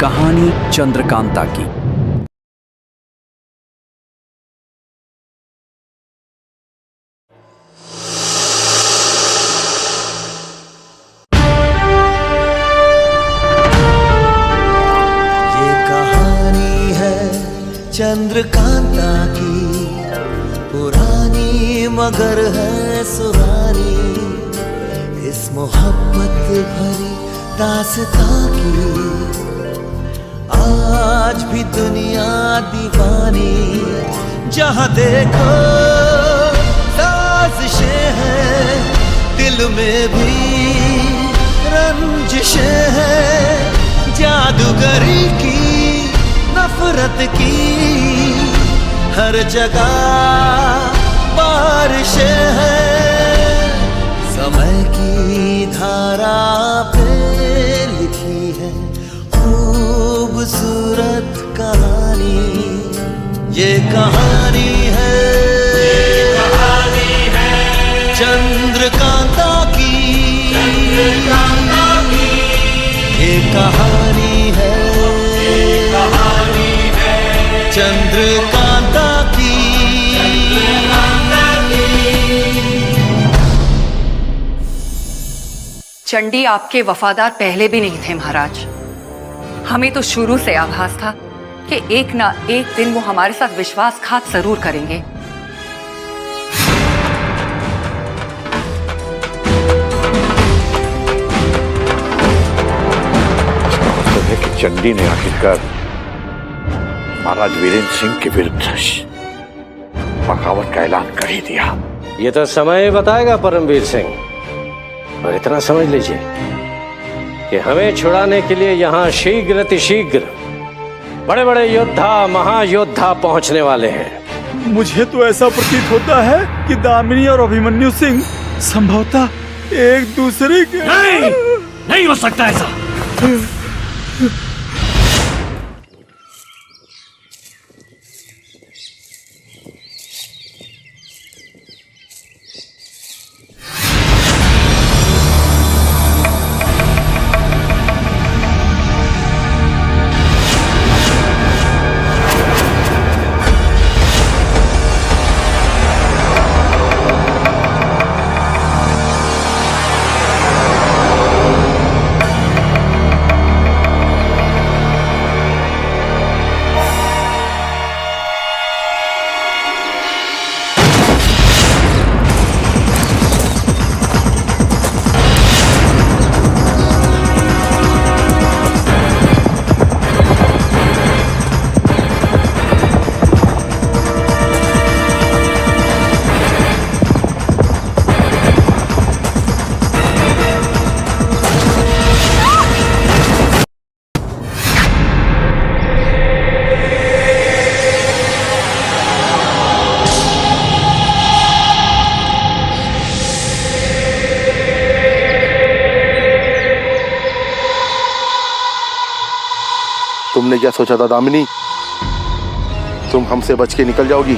कहानी चंद्रकांता की। ये कहानी है चंद्रकांता की, पुरानी मगर है सुरानी। इस मोहब्बत भरी दास्तां की आज भी दुनिया दीवानी। जहाँ देखो साजिशें हैं, दिल में भी रंजिशें हैं। जादूगरी की, नफरत की, हर जगह बारिशें हैं। समय की धारा पे लिखी है खूबसूरत कहानी। ये कहानी है चंद्रकांता की। ये कहानी है चंद्रकांता की। चंडी आपके वफादार पहले भी नहीं थे महाराज। हमें तो शुरू से आभास था कि एक ना एक दिन वो हमारे साथ विश्वासघात जरूर करेंगे। कि चंडी ने आखिरकार महाराज वीरेंद्र सिंह के विरुद्ध बगावत का ऐलान कर ही दिया। ये तो समय बताएगा परमवीर सिंह। और इतना समझ लीजिए कि हमें छुड़ाने के लिए यहाँ शीघ्र बड़े बड़े योद्धा, महायोद्धा पहुंचने वाले हैं। मुझे तो ऐसा प्रतीत होता है कि दामिनी और अभिमन्यु सिंह संभवतः एक दूसरे के नहीं हो सकता ऐसा। तुमने क्या सोचा था दामिनी? तुम हमसे बच के निकल जाओगी?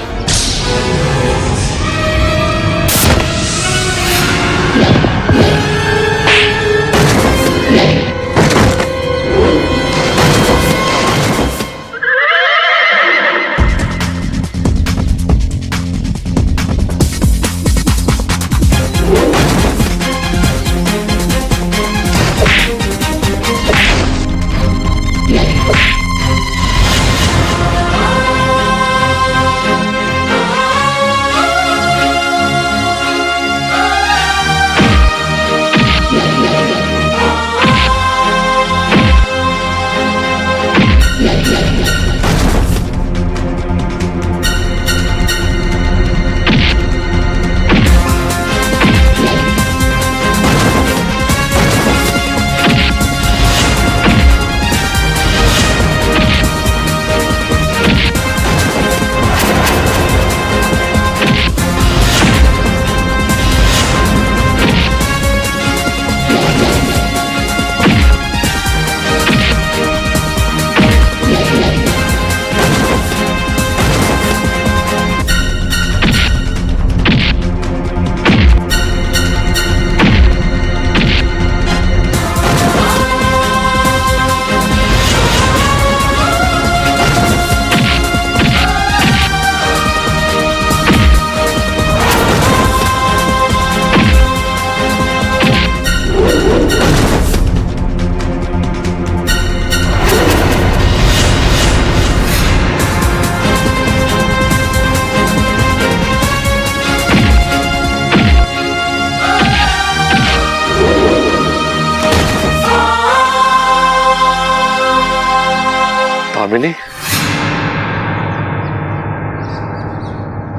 दामिनी,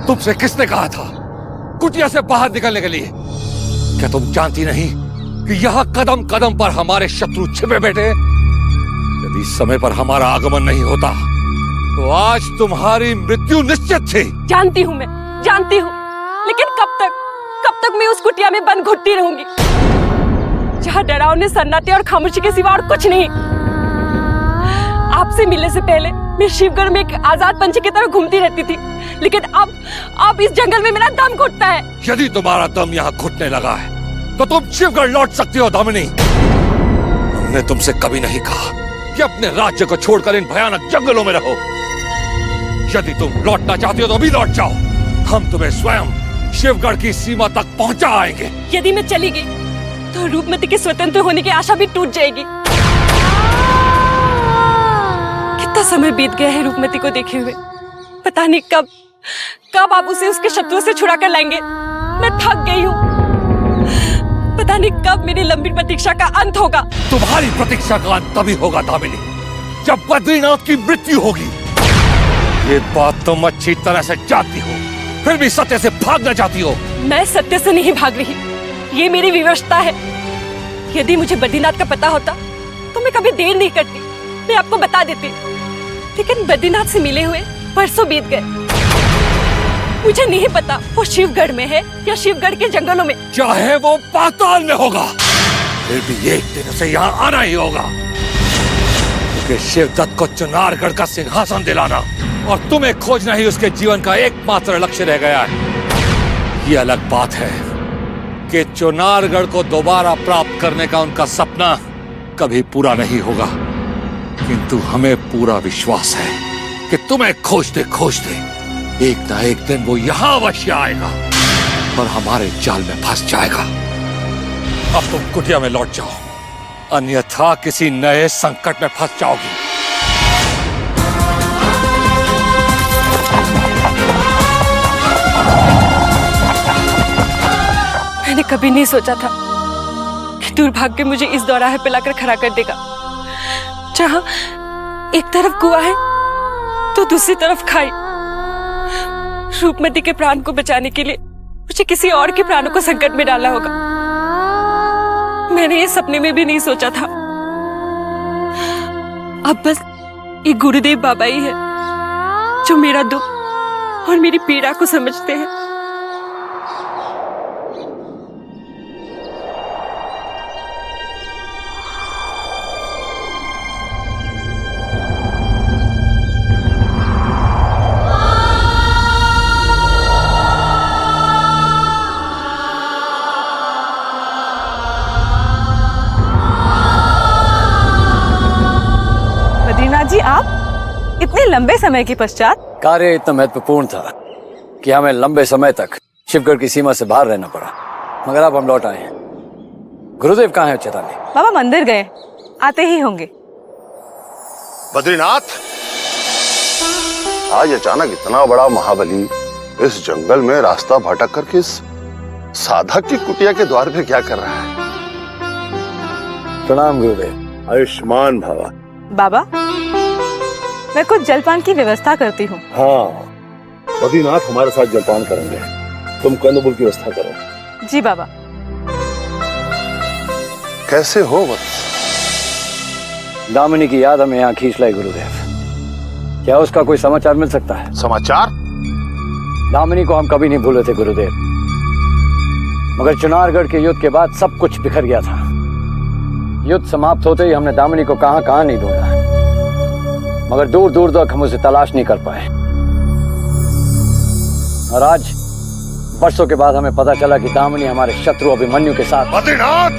तुमसे किसने कहा था कुटिया से बाहर निकलने के लिए? क्या तुम जानती नहीं कि यहाँ कदम कदम पर हमारे शत्रु छिपे बैठे? यदि समय पर हमारा आगमन नहीं होता तो आज तुम्हारी मृत्यु निश्चित थी। जानती हूँ, मैं जानती हूँ, लेकिन कब तक मैं उस कुटिया में बंद घुटती रहूंगी जहाँ डरावने सन्नाटे और खामोशी के सिवा और कुछ नहीं। आपसे मिलने से पहले मैं शिवगढ़ में एक आजाद पंछी की तरह घूमती रहती थी, लेकिन अब इस जंगल में मेरा दम घुटता है। यदि तुम्हारा दम यहाँ घुटने लगा है तो तुम शिवगढ़ लौट सकती हो दामिनी। हमने तुमसे कभी नहीं कहा कि अपने राज्य को छोड़कर इन भयानक जंगलों में रहो। यदि तुम लौटना चाहती हो तो अभी लौट जाओ, हम तुम्हें स्वयं शिवगढ़ की सीमा तक पहुंचा आएंगे। यदि मैं चली गई तो रूपमती के स्वतंत्र होने की आशा भी टूट जाएगी। कितना समय बीत गया है रूपमती को देखे हुए, पता नहीं कब आप उसे उसके शत्रुओं से छुड़ा कर लाएंगे। मैं थक गई हूँ, पता नहीं कब मेरी लंबी प्रतीक्षा का अंत होगा। तुम्हारी प्रतीक्षा का अंत तभी होगा दामिनी जब बद्रीनाथ की मृत्यु होगी। ये बात तुम अच्छी तरह से जानती हो, फिर भी सत्य से भागना चाहती हो। मैं सत्य से नहीं भाग रही, ये मेरी विवशता है। यदि मुझे बद्रीनाथ का पता होता तो मैं कभी देर नहीं करती, मैं आपको बता देती। लेकिन बद्रीनाथ से मिले हुए वर्षों बीत गए, मुझे नहीं पता वो शिवगढ़ में है या शिवगढ़ के जंगलों में। चाहे वो पाताल में होगा, फिर भी एक दिन उसे यहाँ आना ही होगा, क्योंकि शिवदत्त को चुनारगढ़ का सिंहासन दिलाना और तुम्हें खोजना ही उसके जीवन का एकमात्र लक्ष्य रह गया है। ये अलग बात है कि चुनारगढ़ को दोबारा प्राप्त करने का उनका सपना कभी पूरा नहीं होगा, किंतु हमें पूरा विश्वास है कि तुम्हें खोजते खोजते एक ना एक दिन वो यहाँ अवश्य आएगा और हमारे जाल में फंस जाएगा। अब तुम कुटिया में लौट जाओ, अन्यथा किसी नए संकट में फंस जाओगी। मैंने कभी नहीं सोचा था कि दुर्भाग्य मुझे इस दौराहे पे लाकर खड़ा कर देगा, जहां एक तरफ कुआं है तो दूसरी तरफ खाई। रूपमती के प्राण को बचाने के लिए मुझे किसी और के प्राणों को संकट में डाला होगा। मैंने ये सपने में भी नहीं सोचा था। अब बस ये गुरुदेव बाबा ही है जो मेरा दुख और मेरी पीड़ा को समझते हैं। जी, आप इतने लंबे समय के पश्चात? कार्य इतना महत्वपूर्ण था कि हमें लंबे समय तक शिवगढ़ की सीमा से बाहर रहना पड़ा, मगर अब हम लौट आए हैं। गुरुदेव कहाँ हैं चेताली? बाबा मंदिर गए, आते ही होंगे। बद्रीनाथ, आज अचानक इतना बड़ा महाबली इस जंगल में रास्ता भटक करके इस साधक की कुटिया के द्वार पे क्या कर रहा है? प्रणाम गुरुदेव। आयुष्मान भवा। बाबा, मैं कुछ जलपान की व्यवस्था करती हूँ। हाँ, बद्रीनाथ हमारे साथ जलपान करेंगे, तुम कंदमूल की व्यवस्था करो। जी बाबा। कैसे हो वत्स? दामिनी की याद हमें यहाँ खींच लाई गुरुदेव। क्या उसका कोई समाचार मिल सकता है? समाचार? दामिनी को हम कभी नहीं भूले थे गुरुदेव, मगर चुनारगढ़ के युद्ध के बाद सब कुछ बिखर गया था। युद्ध समाप्त होते ही हमने दामिनी को कहां नहीं ढूंढा, मगर दूर दूर तक हम उसे तलाश नहीं कर पाए। और आज वर्षों के बाद हमें पता चला कि दामिनी हमारे शत्रु अभिमन्यु के साथ। बद्रीनाथ,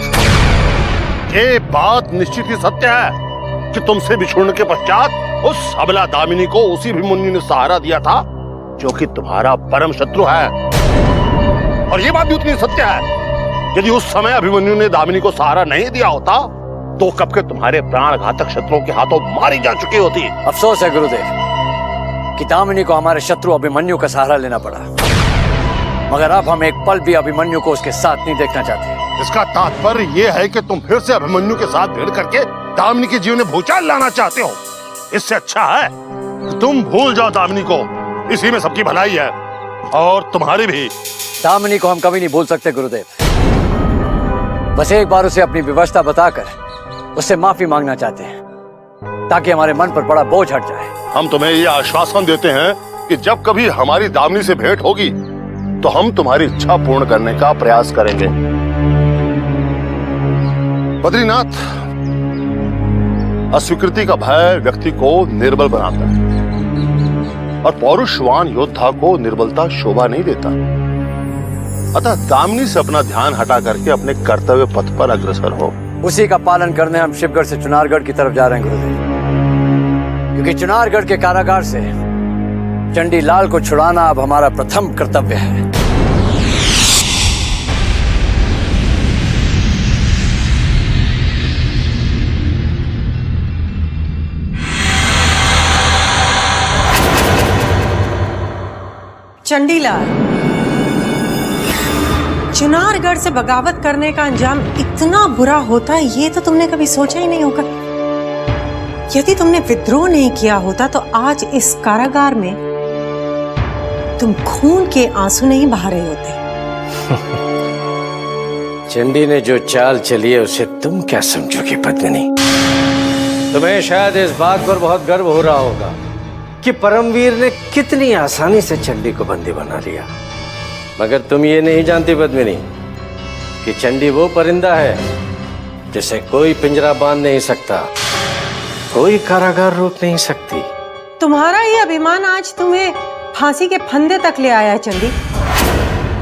ये बात निश्चित ही सत्य है कि तुमसे बिछुड़ने के पश्चात उस अबला दामिनी को उसी अभिमन्यु ने सहारा दिया था जो कि तुम्हारा परम शत्रु है। और ये बात भी उतनी सत्य है, यदि उस समय अभिमन्यु ने दामिनी को सहारा नहीं दिया होता तो कब के तुम्हारे प्राण घातक शत्रुओं के हाथों मारी जा चुकी होती। अफसोस है गुरुदेव कि दामिनी को हमारे शत्रु अभिमन्यु का सहारा लेना पड़ा, मगर अब हम एक पल भी अभिमन्यु को उसके साथ नहीं देखना चाहते। इसका तात्पर्य यह है कि तुम फिर से अभिमन्यु के साथ भिड़ करके दामिनी के जीवन में भूचाल लाना चाहते हो। इससे अच्छा है कि तुम भूल जाओ दामिनी को। इसी में सबकी भलाई है और तुम्हारी भी। दामिनी को हम कभी नहीं भूल सकते गुरुदेव। बस एक बार उसे अपनी व्यवस्था बताकर उससे माफी मांगना चाहते हैं ताकि हमारे मन पर बड़ा बोझ हट जाए। हम तुम्हें ये आश्वासन देते हैं कि जब कभी हमारी दामिनी से भेंट होगी तो हम तुम्हारी इच्छा पूर्ण करने का प्रयास करेंगे। बद्रीनाथ, अस्वीकृति का भय व्यक्ति को निर्बल बनाता है और पौरुषवान योद्धा को निर्बलता शोभा नहीं देता। अतः दामिनी से अपना ध्यान हटा करके अपने कर्तव्य पथ पर अग्रसर हो। उसी का पालन करने हम शिवगढ़ से चुनारगढ़ की तरफ जा रहे हैं गुरुदेव, क्योंकि चुनारगढ़ के कारागार से चंडी लाल को छुड़ाना अब हमारा प्रथम कर्तव्य है। चंडीलाल, चुनारगढ़ से बगावत करने का अंजाम इतना बुरा होता है ये तो तुमने कभी सोचा ही नहीं होगा। यदि तुमने विद्रोह नहीं किया होता तो आज इस कारागार में तुम खून के आंसू नहीं बहा रहे होते। चंडी ने जो चाल चली है उसे तुम क्या समझोगी पद्मिनी? तुम्हें शायद इस बात पर बहुत गर्व हो रहा होगा कि परमवीर ने कितनी आसानी से चंडी को बंदी बना लिया, मगर तुम ये नहीं जानती पद्मिनी कि चंडी वो परिंदा है जिसे कोई पिंजरा बांध नहीं सकता, कोई कारागार रोक नहीं सकती। तुम्हारा ये अभिमान आज तुम्हें फांसी के फंदे तक ले आया है चंडी।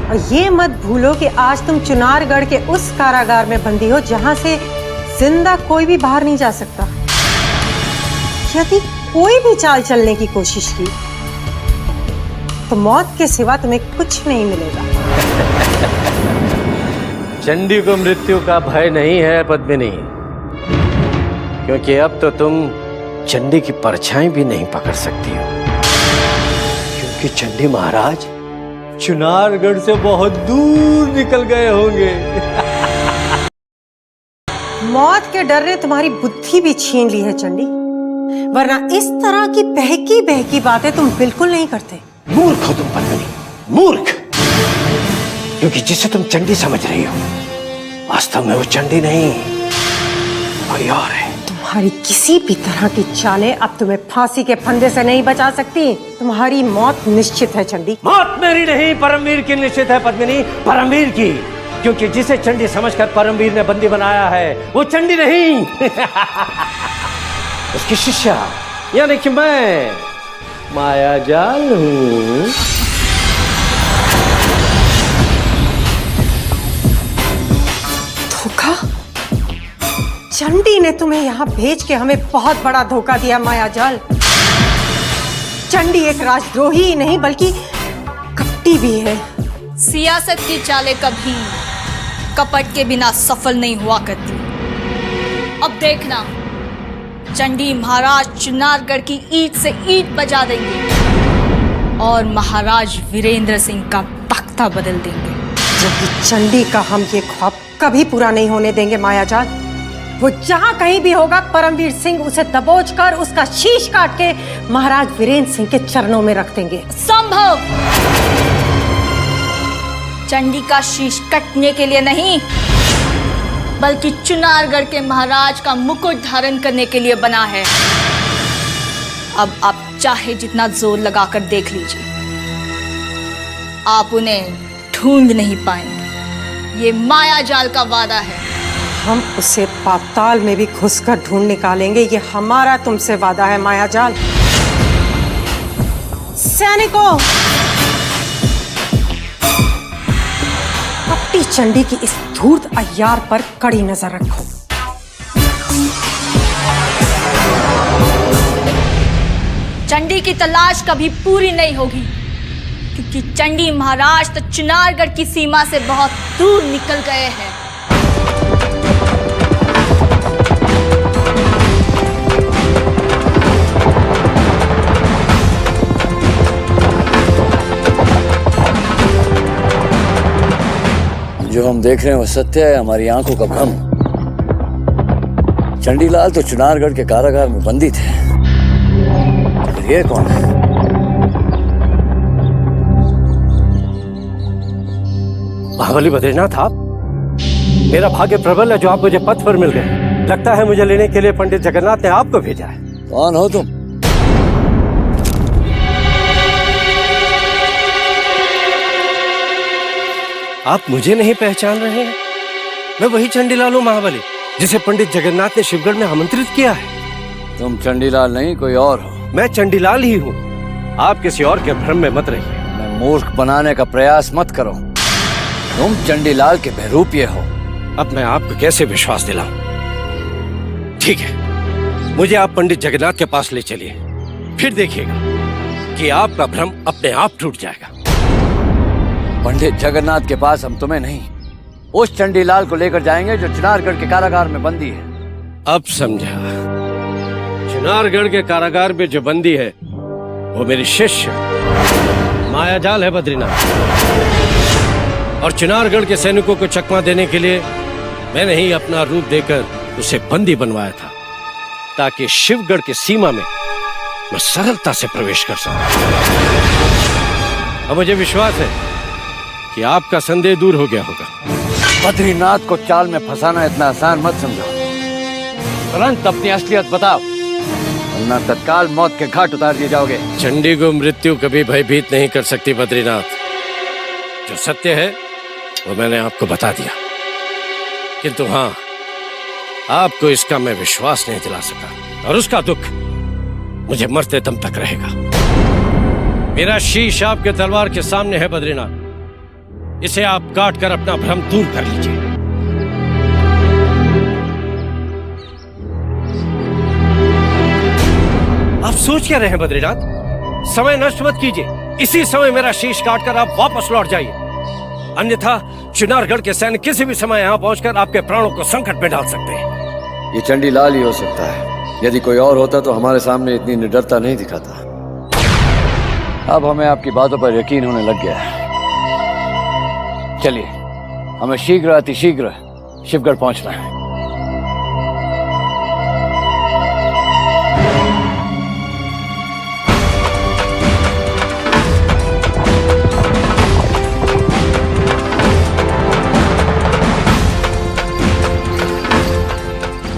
और ये मत भूलो कि आज तुम चुनारगढ़ के उस कारागार में बंदी हो जहां से जिंदा कोई भी बाहर नहीं जा सकता। यदि कोई भी चाल चलने की कोशिश की तो मौत के सिवा तुम्हें कुछ नहीं मिलेगा। चंडी को मृत्यु का भय नहीं है पद्मिनी, क्योंकि अब तो तुम चंडी की परछाई भी नहीं पकड़ सकती हो, क्योंकि चंडी महाराज चुनारगढ़ से बहुत दूर निकल गए होंगे। मौत के डर ने तुम्हारी बुद्धि भी छीन ली है चंडी, वरना इस तरह की बहकी बहकी बातें तुम बिल्कुल नहीं करते। मूर्ख हो तुम पद्मिनी, मूर्ख, क्योंकि जिसे तुम चंडी समझ रही हो वास्तव में वो चंडी नहीं, कोई और है। तुम्हारी किसी भी तरह की चालें अब तुम्हें फांसी के फंदे से नहीं बचा सकती। तुम्हारी मौत निश्चित है चंडी। मौत मेरी नहीं, परमवीर की निश्चित है पद्मिनी, परमवीर की, क्योंकि जिसे चंडी समझकर परमवीर ने बंदी बनाया है वो चंडी नहीं उसकी शिष्या यानी कि मैं मायाजाल हूं। धोखा? चंडी ने तुम्हें यहाँ भेज के हमें बहुत बड़ा धोखा दिया मायाजाल। चंडी एक राजद्रोही ही नहीं बल्कि कपटी भी है। सियासत की चालें कभी कपट के बिना सफल नहीं हुआ करती। अब देखना, चंडी महाराज चुनारगढ़ की ईंट से ईंट बजा देंगे और महाराज वीरेंद्र सिंह का तख्ता बदल देंगे। जबकि चंडी का हम ये ख्वाब कभी पूरा नहीं होने देंगे मायाजाल। वो जहां कहीं भी होगा परमवीर सिंह उसे दबोच कर उसका शीश काट के महाराज वीरेंद्र सिंह के चरणों में रख देंगे। संभव चंडी का शीश कटने के लिए नहीं बल्कि चुनारगढ़ के महाराज का मुकुट धारण करने के लिए बना है। अब आप चाहे जितना जोर लगाकर देख लीजिए, आप उन्हें ढूंढ नहीं पाएंगे। ये मायाजाल का वादा है। हम उसे पाताल में भी घुसकर ढूंढ निकालेंगे। ये हमारा तुमसे वादा है मायाजाल। सैनिकों, कपटी चंडी की इस धूर्त अय्यार पर कड़ी नजर रखो। चंडी की तलाश कभी पूरी नहीं होगी, क्योंकि चंडी महाराज तो चुनारगढ़ की सीमा से बहुत दूर निकल गए हैं। जो हम देख रहे हैं वो सत्य है, हमारी आंखों का भ्रम। चंडीलाल तो चुनारगढ़ के कारागार में बंदी थे, ये कौन है? महाबली बद्रीनाथ आप? मेरा भाग्य प्रबल है जो आप मुझे पथ पर मिल गए। लगता है मुझे लेने के लिए पंडित जगन्नाथ ने आपको भेजा है। कौन हो तुम? आप मुझे नहीं पहचान रहे हैं? मैं वही चंडीलाल हूँ महाबली, जिसे पंडित जगन्नाथ ने शिवगढ़ में आमंत्रित किया है। तुम चंडीलाल नहीं, कोई और हो। मैं चंडीलाल ही हूँ। आप किसी और के भ्रम में मत रहिए। मैं मूर्ख बनाने का प्रयास मत करो। तुम चंडीलाल के बहरूपिये हो। अब मैं आपको कैसे विश्वास दिलाऊं? ठीक है, मुझे आप पंडित जगन्नाथ के पास ले चलिए, फिर देखिएगा कि आपका भ्रम अपने आप टूट जाएगा। पंडित जगन्नाथ के पास हम तुम्हें नहीं, उस चंडीलाल को लेकर जाएंगे जो चुनारगढ़ के कारागार में बंदी है। अब समझा। चुनारगढ़ के कारागार में जो बंदी है वो मेरी शिष्य मायाजाल है बद्रीनाथ। और चुनारगढ़ के सैनिकों को चकमा देने के लिए मैंने ही अपना रूप देकर उसे बंदी बनवाया था, ताकि शिवगढ़ की सीमा में मैं सरलता से प्रवेश कर सकूं। अब मुझे विश्वास है कि आपका संदेह दूर हो गया होगा। बद्रीनाथ को चाल में फंसाना इतना आसान मत समझो। तुरंत अपनी असलियत बताओ, वरना तत्काल मौत के घाट उतार दिए जाओगे। चंडी को मृत्यु कभी भयभीत नहीं कर सकती बद्रीनाथ। जो सत्य है वो मैंने आपको बता दिया, किंतु हाँ, आपको इसका मैं विश्वास नहीं दिला सका, और उसका दुख मुझे मरते दम तक रहेगा। मेरा शीश आपके तलवार के सामने है बद्रीनाथ, इसे आप काट कर अपना भ्रम दूर कर लीजिए। आप सोच क्या रहे हैं बद्रीनाथ? समय नष्ट मत कीजिए। इसी समय मेरा शीश काटकर आप वापस लौट जाइए, अन्यथा चुनारगढ़ के सैनिक किसी भी समय यहाँ पहुंचकर आपके प्राणों को संकट में डाल सकते हैं। ये चंडीलाल ही हो सकता है। यदि कोई और होता तो हमारे सामने इतनी निडरता नहीं दिखाता। अब हमें आपकी बातों पर यकीन होने लग गया है। चलिए, हमें शीघ्र अतिशीघ्र शिवगढ़ पहुंचना है।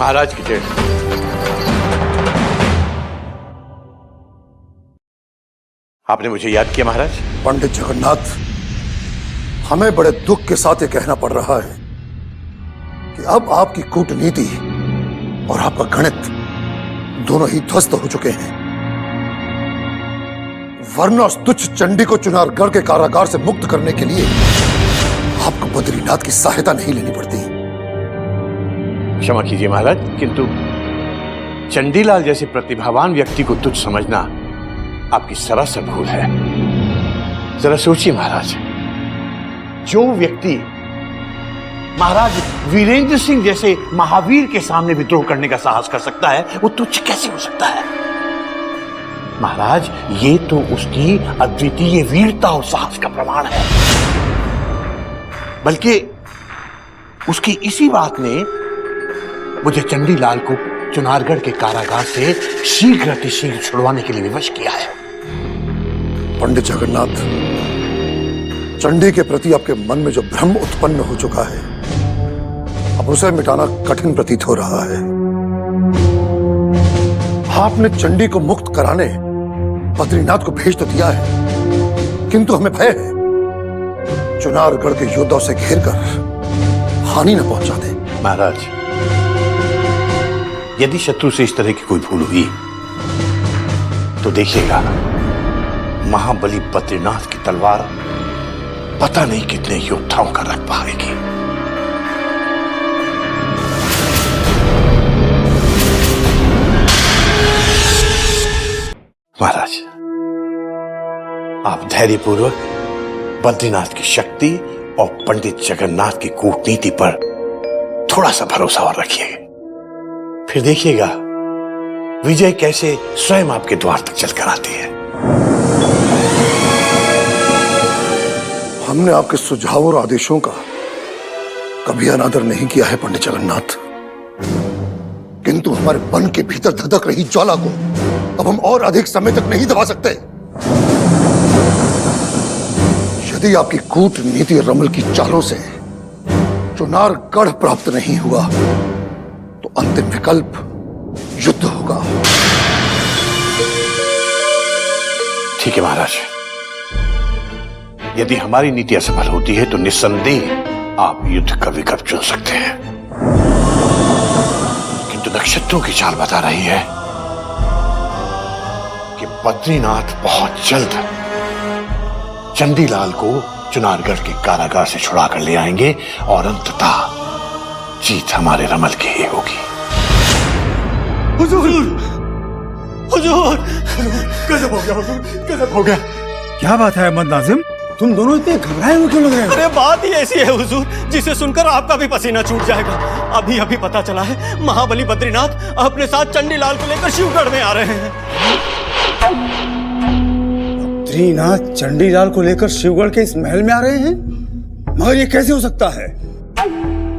महाराज की जय। आपने मुझे याद किया महाराज? पंडित जगन्नाथ, हमें बड़े दुख के साथ ये कहना पड़ रहा है कि अब आपकी कूटनीति और आपका गणित दोनों ही ध्वस्त हो चुके हैं। वरना उस तुच्छ चंडी को चुनारगढ़ के कारागार से मुक्त करने के लिए आपको बद्रीनाथ की सहायता नहीं लेनी पड़ती। क्षमा कीजिए महाराज, किंतु चंडीलाल जैसे प्रतिभावान व्यक्ति को तुच्छ समझना आपकी सरासर भूल है। जरा सोचिए महाराज, जो व्यक्ति महाराज वीरेंद्र सिंह जैसे महावीर के सामने विद्रोह करने का साहस कर सकता है, वो तुच्छ कैसे हो सकता है? महाराज, ये तो उसकी अद्वितीय वीरता और साहस का प्रमाण है। बल्कि उसकी इसी बात ने मुझे चंडीलाल को चुनारगढ़ के कारागार से शीघ्र अतिशीघ्र छुड़वाने के लिए विवश किया है। पंडित जगन्नाथ, चंडी के प्रति आपके मन में जो भ्रम उत्पन्न हो चुका है, अब उसे मिटाना कठिन प्रतीत हो रहा है। आपने चंडी को मुक्त कराने बद्रीनाथ को भेज तो दिया है, किंतु हमें भय है चुनारगढ़ के योद्धाओं से घेरकर हानि न पहुंचा दे। महाराज, यदि शत्रु से इस तरह की कोई भूल हुई तो देखिएगा, महाबली बद्रीनाथ की तलवार पता नहीं कितने योद्धाओं का रख पाएगी। महाराज, आप धैर्यपूर्वक बद्रीनाथ की शक्ति और पंडित जगन्नाथ की कूटनीति पर थोड़ा सा भरोसा और रखिएगा, फिर देखिएगा विजय कैसे स्वयं आपके द्वार तक चलकर आती है। हमने आपके सुझाव और आदेशों का कभी अनादर नहीं किया है पंडित जगन्नाथ, किंतु हमारे मन के भीतर धधक रही ज्वाला को अब हम और अधिक समय तक नहीं दबा सकते। यदि आपकी कूटनीति रमल की चालों से चुनारगढ़ प्राप्त नहीं हुआ तो अंतिम विकल्प युद्ध होगा। ठीक है महाराज, यदि हमारी नीति असफल होती है तो निस्संदेह आप युद्ध का विकल्प चुन सकते हैं, किंतु नक्षत्रों की चाल बता रही है कि बद्रीनाथ बहुत जल्द चंडीलाल को चुनारगढ़ के कारागार से छुड़ा कर ले आएंगे और अंततः जीत हमारे रमल की ही होगी। हुजूर, हुजूर, गजब हो गया हुजूर, गजब हो गया। क्या बात है अहमद नाजिम, तुम दोनों इतने घबराए हुए क्यों लग रहे हो? अरे बात ही ऐसी है हुजूर, जिसे सुनकर आपका भी पसीना छूट जाएगा। अभी अभी पता चला है महाबली बद्रीनाथ अपने साथ चंडीलाल को लेकर शिवगढ़ में आ रहे हैं। बद्रीनाथ चंडीलाल को लेकर शिवगढ़ के इस महल में आ रहे हैं? मगर ये कैसे हो सकता है?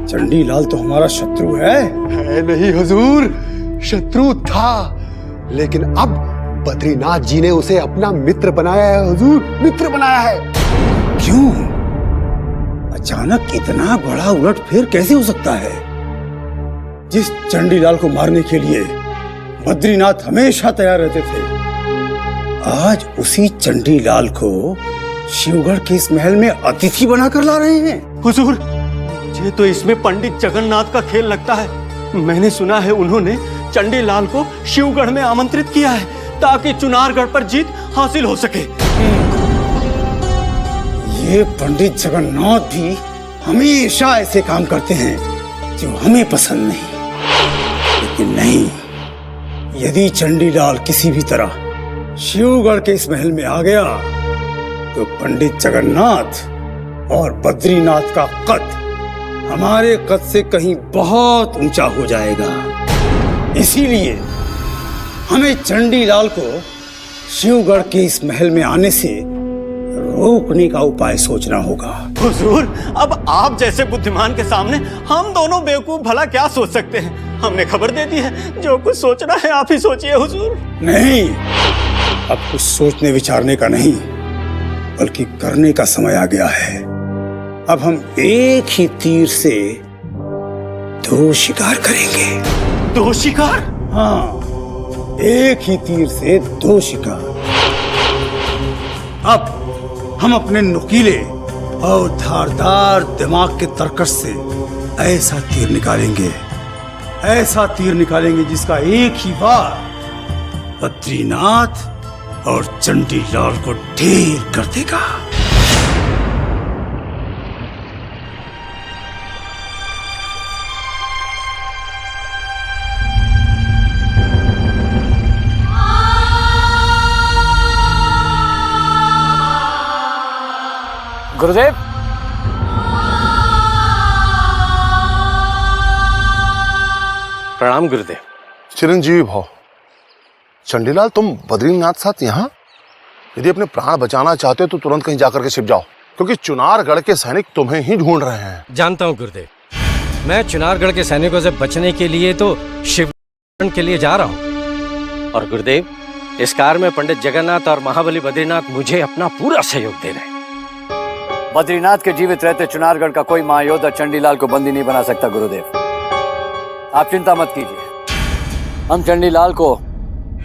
चंडीलाल तो हमारा शत्रु है नहीं हुजूर, शत्रु था, लेकिन अब बद्रीनाथ जी ने उसे अपना मित्र बनाया है हुजूर, मित्र बनाया है। क्यों? अचानक इतना बड़ा उलटफेर कैसे हो सकता है? जिस चंडीलाल को मारने के लिए बद्रीनाथ हमेशा तैयार रहते थे, आज उसी चंडीलाल को शिवगढ़ के इस महल में अतिथि बनाकर ला रहे हैं। हुजूर, मुझे तो इसमें पंडित जगन्नाथ का खेल लगता है। मैंने सुना है उन्होंने चंडीलाल को शिवगढ़ में आमंत्रित किया है ताकि चुनारगढ़ पर जीत हासिल हो सके। ये पंडित जगन्नाथ भी हमेशा ऐसे काम करते हैं जो हमें पसंद नहीं। लेकिन नहीं, यदि चंडीलाल किसी भी तरह शिवगढ़ के इस महल में आ गया तो पंडित जगन्नाथ और बद्रीनाथ का कद हमारे कद से कहीं बहुत ऊंचा हो जाएगा। इसीलिए हमें चंडीलाल को शिवगढ़ के इस महल में आने से रोकने का उपाय सोचना होगा। हुजूर, अब आप जैसे बुद्धिमान के सामने हम दोनों बेवकूफ भला क्या सोच सकते हैं? हमने खबर दे दी है, जो कुछ सोचना है आप ही सोचिए हुजूर। नहीं, अब कुछ सोचने विचारने का नहीं, बल्कि करने का समय आ गया है। अब हम एक ही तीर से दो शिकार करेंगे। दो शिकार? हाँ, एक ही तीर से दो शिकार। अब हम अपने नुकीले और धारदार दिमाग के तरकश से ऐसा तीर निकालेंगे, ऐसा तीर निकालेंगे जिसका एक ही बार बद्रीनाथ और चंडीलाल को ढेर कर देगा। गुरुदेव, प्रणाम गुरुदेव। चिरंजीवी भव। चंडीलाल, तुम बद्रीनाथ साथ यहाँ? यदि अपने प्राण बचाना चाहते हो तो तुरंत कहीं जाकर के छिप जाओ, क्योंकि चुनारगढ़ के सैनिक तुम्हें ही ढूंढ रहे हैं। जानता हूँ गुरुदेव, मैं चुनारगढ़ के सैनिकों से बचने के लिए तो शिवगढ़ के लिए जा रहा हूँ। और गुरुदेव, इस कार्य में पंडित जगन्नाथ और महाबली बद्रीनाथ मुझे अपना पूरा सहयोग दे रहे हैं। बद्रीनाथ के जीवित रहते चुनारगढ़ का कोई महायोद्धा चंडीलाल को बंदी नहीं बना सकता। गुरुदेव, आप चिंता मत कीजिए, हम चंडीलाल को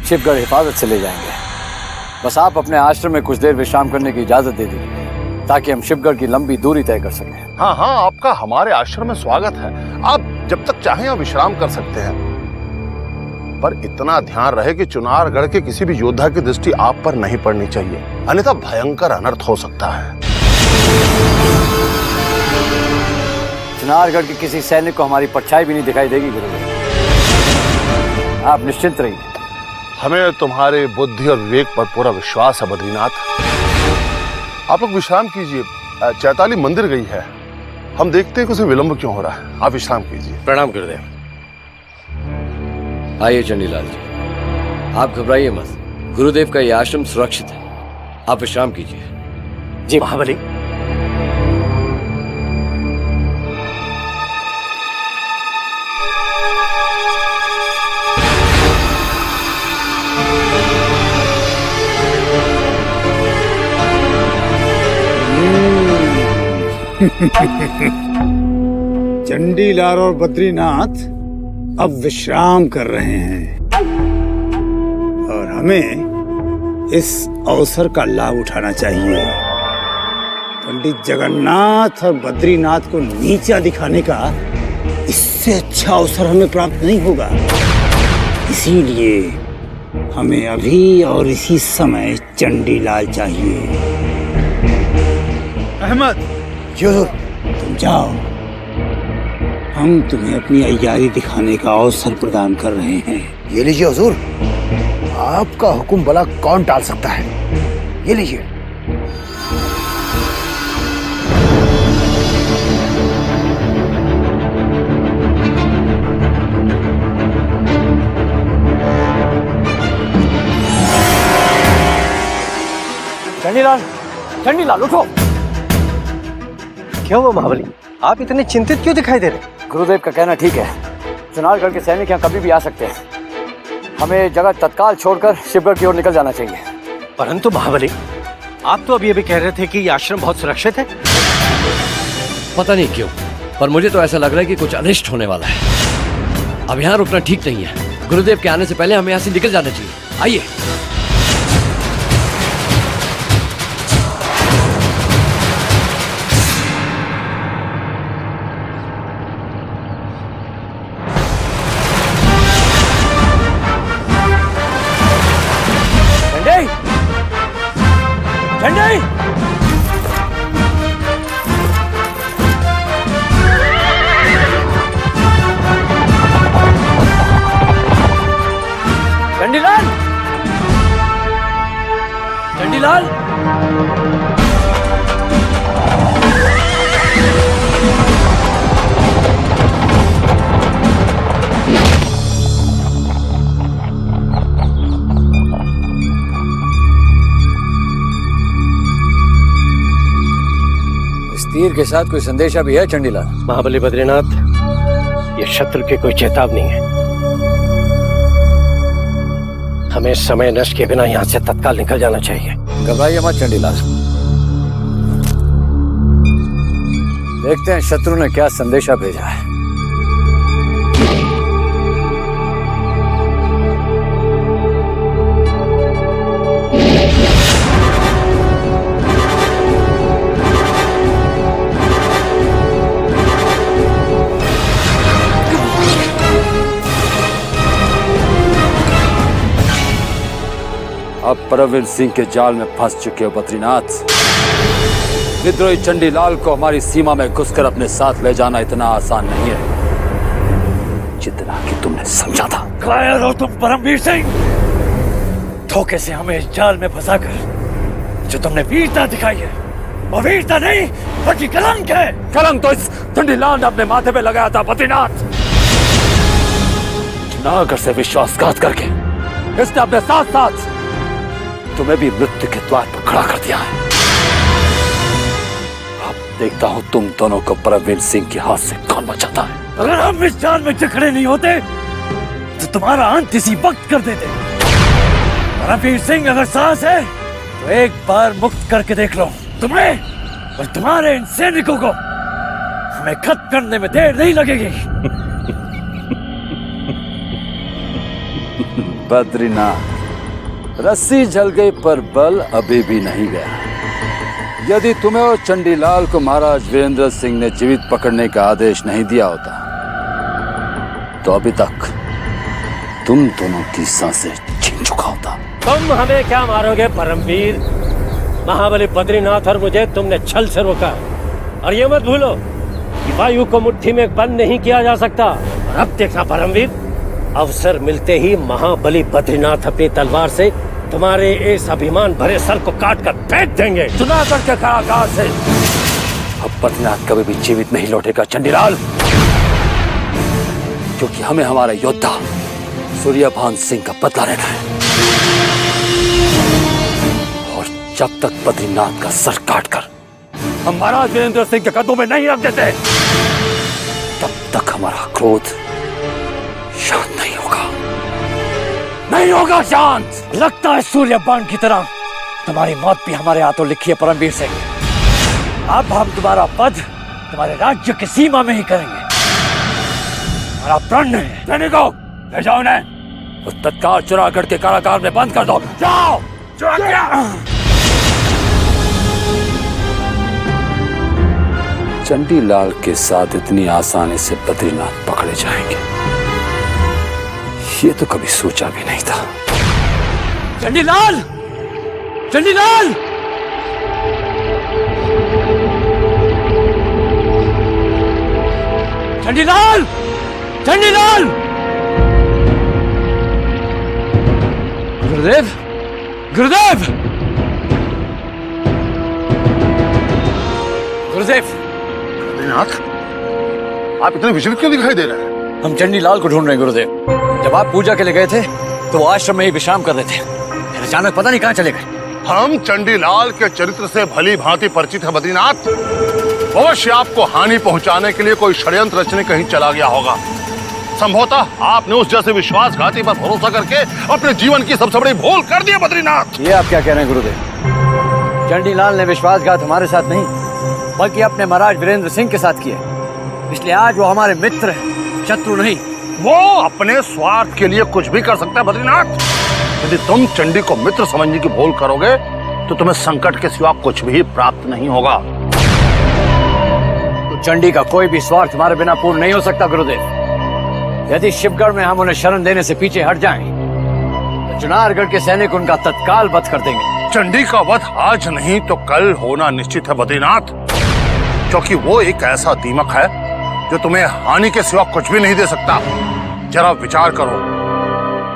शिवगढ़ हिफाजत से ले जाएंगे। बस आप अपने आश्रम में कुछ देर विश्राम करने की इजाजत दे दीजिए ताकि हम शिवगढ़ की लंबी दूरी तय कर सकें। हाँ हाँ, आपका हमारे आश्रम में स्वागत है। आप जब तक चाहें आप विश्राम कर सकते हैं, पर इतना ध्यान रहे कि चुनारगढ़ के किसी भी योद्धा की दृष्टि आप पर नहीं पड़नी चाहिए, अन्यथा भयंकर अनर्थ हो सकता है। चुनारगढ़ के किसी सैनिक को हमारी परछाई भी नहीं दिखाई देगी गुरुदेव, आप निश्चिंत रहिए। हमें तुम्हारे बुद्धि और विवेक पर पूरा विश्वास है बद्रीनाथ। आप लोग विश्राम कीजिए, चैताली मंदिर गई है, हम देखते हैं कि उसे विलंब क्यों हो रहा है। आप विश्राम कीजिए। प्रणाम गुरुदेव। आइए चंडीलाल जी, आप घबराइए मत, गुरुदेव का यह आश्रम सुरक्षित है, आप विश्राम कीजिए। जी महाबली। चंडीलाल और बद्रीनाथ अब विश्राम कर रहे हैं और हमें इस अवसर का लाभ उठाना चाहिए। पंडित जगन्नाथ और बद्रीनाथ को नीचा दिखाने का इससे अच्छा अवसर हमें प्राप्त नहीं होगा। इसीलिए हमें अभी और इसी समय चंडीलाल चाहिए। अहमद, तुम जाओ, हम तुम्हें अपनी अय्यारी दिखाने का अवसर प्रदान कर रहे हैं। ये लीजिए हुजूर, आपका हुक्म भला कौन टाल सकता है। ये लीजिए। चंडीलाल, चंडीलाल उठो। क्या हुआ महाबली, आप इतने चिंतित क्यों दिखाई दे रहे? गुरुदेव का कहना ठीक है, चुनारगढ़ के सैनिक यहाँ कभी भी आ सकते हैं। हमें जगह तत्काल छोड़कर शिवगढ़ की ओर निकल जाना चाहिए। परंतु महाबली, आप तो अभी कह रहे थे कि ये आश्रम बहुत सुरक्षित है। पता नहीं क्यों, पर मुझे तो ऐसा लग रहा है कि कुछ अनिष्ट होने वाला है। अब यहाँ रुकना ठीक नहीं है। गुरुदेव के आने से पहले हमें यहाँ से निकल जाना चाहिए। आइए। चंडी! चंडीलाल! चंडीलाल! तीर के साथ कोई संदेशा भी है चंडीलाल? महाबली बद्रीनाथ, ये शत्रु की कोई चेतावनी है। हमें समय नष्ट के बिना यहाँ से तत्काल निकल जाना चाहिए। घबराइए मत चंडीलाल, देखते हैं शत्रु ने क्या संदेशा भेजा है। अब परमवीर सिंह के जाल में फंस चुके हो बद्रीनाथ। विद्रोही चंडीलाल को हमारी सीमा में घुसकर अपने साथ ले जाना इतना आसान नहीं है जितना कि तुमने समझा था। कायर हो तुम परमवीर सिंह, धोखे से हमें इस जाल में फंसाकर जो तुमने वीरता दिखाई है वो वीरता नहीं बल्कि कलंक है। कलंक तो इस चंडीलाल ने अपने माथे पे लगाया था बद्रीनाथ। चुनारगढ़ से विश्वासघात करके इसने अपने साथ साथ तुम्हें भी मृत्यु के द्वार पर खड़ा कर दिया है। अब देखता हूं तुम दोनों को परमवीर सिंह के हाथ से कौन बचाता है। अगर हम इस जाल में जकड़े नहीं होते तो तुम्हारा अंत इसी वक्त कर देते। परमवीर सिंह अगर सांस है तो एक बार मुक्त करके देख लो। तुम्हें और तुम्हारे इन सैनिकों को हमें खत्म करने में देर नहीं लगेगी। बद्रीनाथ, रस्सी जल गई पर बल अभी भी नहीं गया। यदि तुम्हें और चंडीलाल को महाराज वीरेंद्र सिंह ने जीवित पकड़ने का आदेश नहीं दिया होता तो अभी तक तुम दोनों की सांसें छीन चुका होता। तुम हमें क्या मारोगे परमवीर? महाबली बद्रीनाथ और मुझे तुमने छल से रोका। और ये मत भूलो कि वायु को मुट्ठी में बंद नहीं किया जा सकता। और अब देखना परमवीर, अवसर मिलते ही महाबली बद्रीनाथ अपनी तलवार से तुम्हारे इस अभिमान भरे सर को काट कर फेंक देंगे चुनारगढ़ के कारागार से। अब बद्रीनाथ कभी भी जीवित नहीं लौटेगा चंडीलाल, क्योंकि हमें हमारा योद्धा सूर्यभान सिंह का बदला लेना है। और जब तक बद्रीनाथ का सर काटकर हम महाराज वीरेंद्र सिंह के कदमों में नहीं रख देते तब तक हमारा क्रोध शांत नहीं होगा शांत। लगता है सूर्यबाण की तरह तुम्हारी मौत भी हमारे हाथों लिखी है परमवीर सिंह। अब हम तुम्हारा पद तुम्हारे राज्य की सीमा में ही करेंगे। हमारा प्रण है। सैनिकों, ले जाओ इन्हें। उस तत्काल चुनारगढ़ के कारागार में बंद कर दो। जाओ। चंडीलाल के साथ इतनी आसानी से बद्रीनाथ पकड़े जाएंगे, ये तो कभी सोचा भी नहीं था। चंडीलाल! चंडीलाल! चंडीलाल! चंडीलाल! गुरुदेव! गुरुदेव! गुरुदेव! बद्रीनाथ, आप इतने विचलित क्यों दिखाई दे रहे हैं? हम चंडीलाल को ढूंढ रहे हैं गुरुदेव। जब आप पूजा के लिए गए थे तो वो आश्रम में ही विश्राम कर रहे थे, फिर अचानक पता नहीं कहाँ चले गए। हम चंडीलाल के चरित्र से भली भांति परिचित है बद्रीनाथ। अवश्य आपको हानि पहुंचाने के लिए कोई षड्यंत्र रचने कहीं चला गया होगा। संभवतः आपने उस जैसे विश्वासघाती पर भरोसा करके अपने जीवन की सबसे बड़ी भूल कर दी बद्रीनाथ। ये आप क्या कह रहे हैं गुरुदेव? चंडीलाल ने विश्वासघात हमारे साथ नहीं बल्कि अपने महाराज वीरेंद्र सिंह के साथ किया, इसलिए आज वो हमारे मित्र हैं, शत्रु नहीं। वो अपने स्वार्थ के लिए कुछ भी कर सकता है बद्रीनाथ। यदि तुम चंडी को मित्र समझने की भूल करोगे तो तुम्हें संकट के सिवा कुछ भी प्राप्त नहीं होगा। तो चंडी का कोई भी स्वार्थ हमारे बिना पूर्ण नहीं हो सकता गुरुदेव। यदि शिवगढ़ में हम उन्हें शरण देने से पीछे हट जाएं, तो चुनारगढ़ के सैनिक उनका तत्काल वध कर देंगे। चंडी का वध आज नहीं तो कल होना निश्चित है बद्रीनाथ, क्योंकि वो एक ऐसा दीमक है जो तुम्हें हानि के सिवा कुछ भी नहीं दे सकता। जरा विचार करो,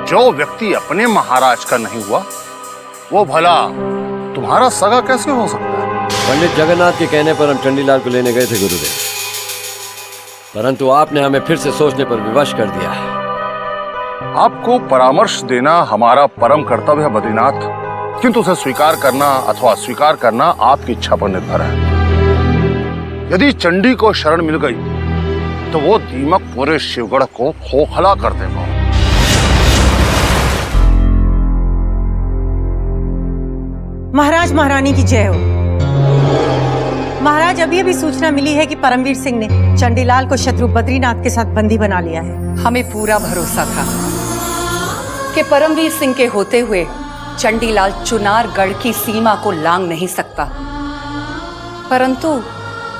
जो व्यक्ति अपने महाराज का नहीं हुआ वो भला तुम्हारा सगा कैसे हो सकता है? पंडित जगन्नाथ के कहने पर हम चंडीलाल को लेने गए थे गुरुदेव, परंतु आपने हमें फिर से सोचने पर विवश कर दिया है। आपको परामर्श देना हमारा परम कर्तव्य है बद्रीनाथ, किंतु उसे स्वीकार करना अथवा अस्वीकार करना आपकी इच्छा पर निर्भर है। यदि चंडी को शरण मिल गई तो वो दीमक पूरे शिवगढ़ को खोखला कर देगा। महाराज महारानी की जय हो। महाराज, अभी अभी सूचना मिली है कि परमवीर सिंह ने चंडीलाल को शत्रु बद्रीनाथ के साथ बंदी बना लिया है। हमें पूरा भरोसा था कि परमवीर सिंह के होते हुए चंडीलाल चुनारगढ़ की सीमा को लांघ नहीं सकता, परंतु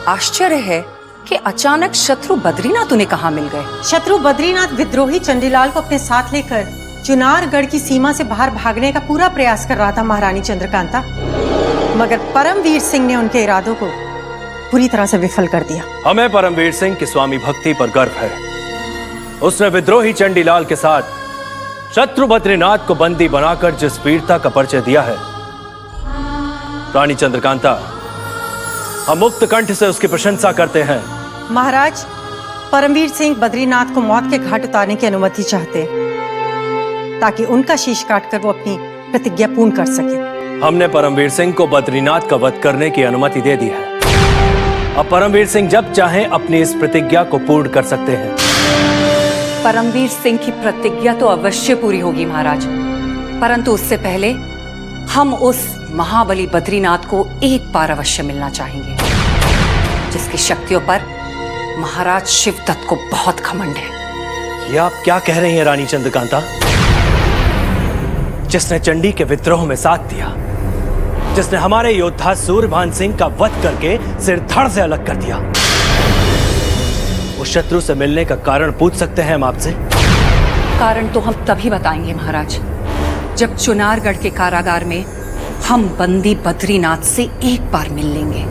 आश्चर्य है कि अचानक शत्रु बद्रीनाथ उन्हें कहाँ मिल गए। शत्रु बद्रीनाथ विद्रोही चंडीलाल को अपने साथ लेकर चुनारगढ़ की सीमा से बाहर भागने का पूरा प्रयास कर रहा था महारानी चंद्रकांता, मगर परमवीर सिंह ने उनके इरादों को पूरी तरह से विफल कर दिया। हमें परमवीर सिंह की स्वामी भक्ति पर गर्व है। उसने विद्रोही चंडीलाल के साथ शत्रु बद्रीनाथ को बंदी बनाकर जिस वीरता का परिचय दिया है, रानी चंद्रकांता, हम मुक्त कंठ से उसकी प्रशंसा करते हैं। महाराज, परमवीर सिंह बद्रीनाथ को मौत के घाट उतारने की अनुमति चाहते हैं ताकि उनका शीश काटकर वो अपनी प्रतिज्ञा पूर्ण कर सके। हमने परमवीर सिंह को बद्रीनाथ का वध करने की अनुमति दे दी है। अब परमवीर सिंह जब चाहें अपनी इस प्रतिज्ञा को पूर्ण कर सकते हैं। परमवीर सिंह की प्रतिज्ञा तो अवश्य पूरी होगी महाराज, परंतु उससे पहले हम उस महाबली बद्रीनाथ को एक बार अवश्य मिलना चाहेंगे, जिसकी शक्तियों पर महाराज शिवदत्त को बहुत घमंड है। ये आप क्या कह रही हैं रानी चंद्रकांता? जिसने चंडी के विद्रोह में साथ दिया, जिसने हमारे योद्धा सूर्यभान सिंह का वध करके सिर धड़ से अलग कर दिया, उस शत्रु से मिलने का कारण पूछ सकते हैं हम आपसे? कारण तो हम तभी बताएंगे महाराज, जब चुनारगढ़ के कारागार में हम बंदी बद्रीनाथ से एक बार मिल लेंगे।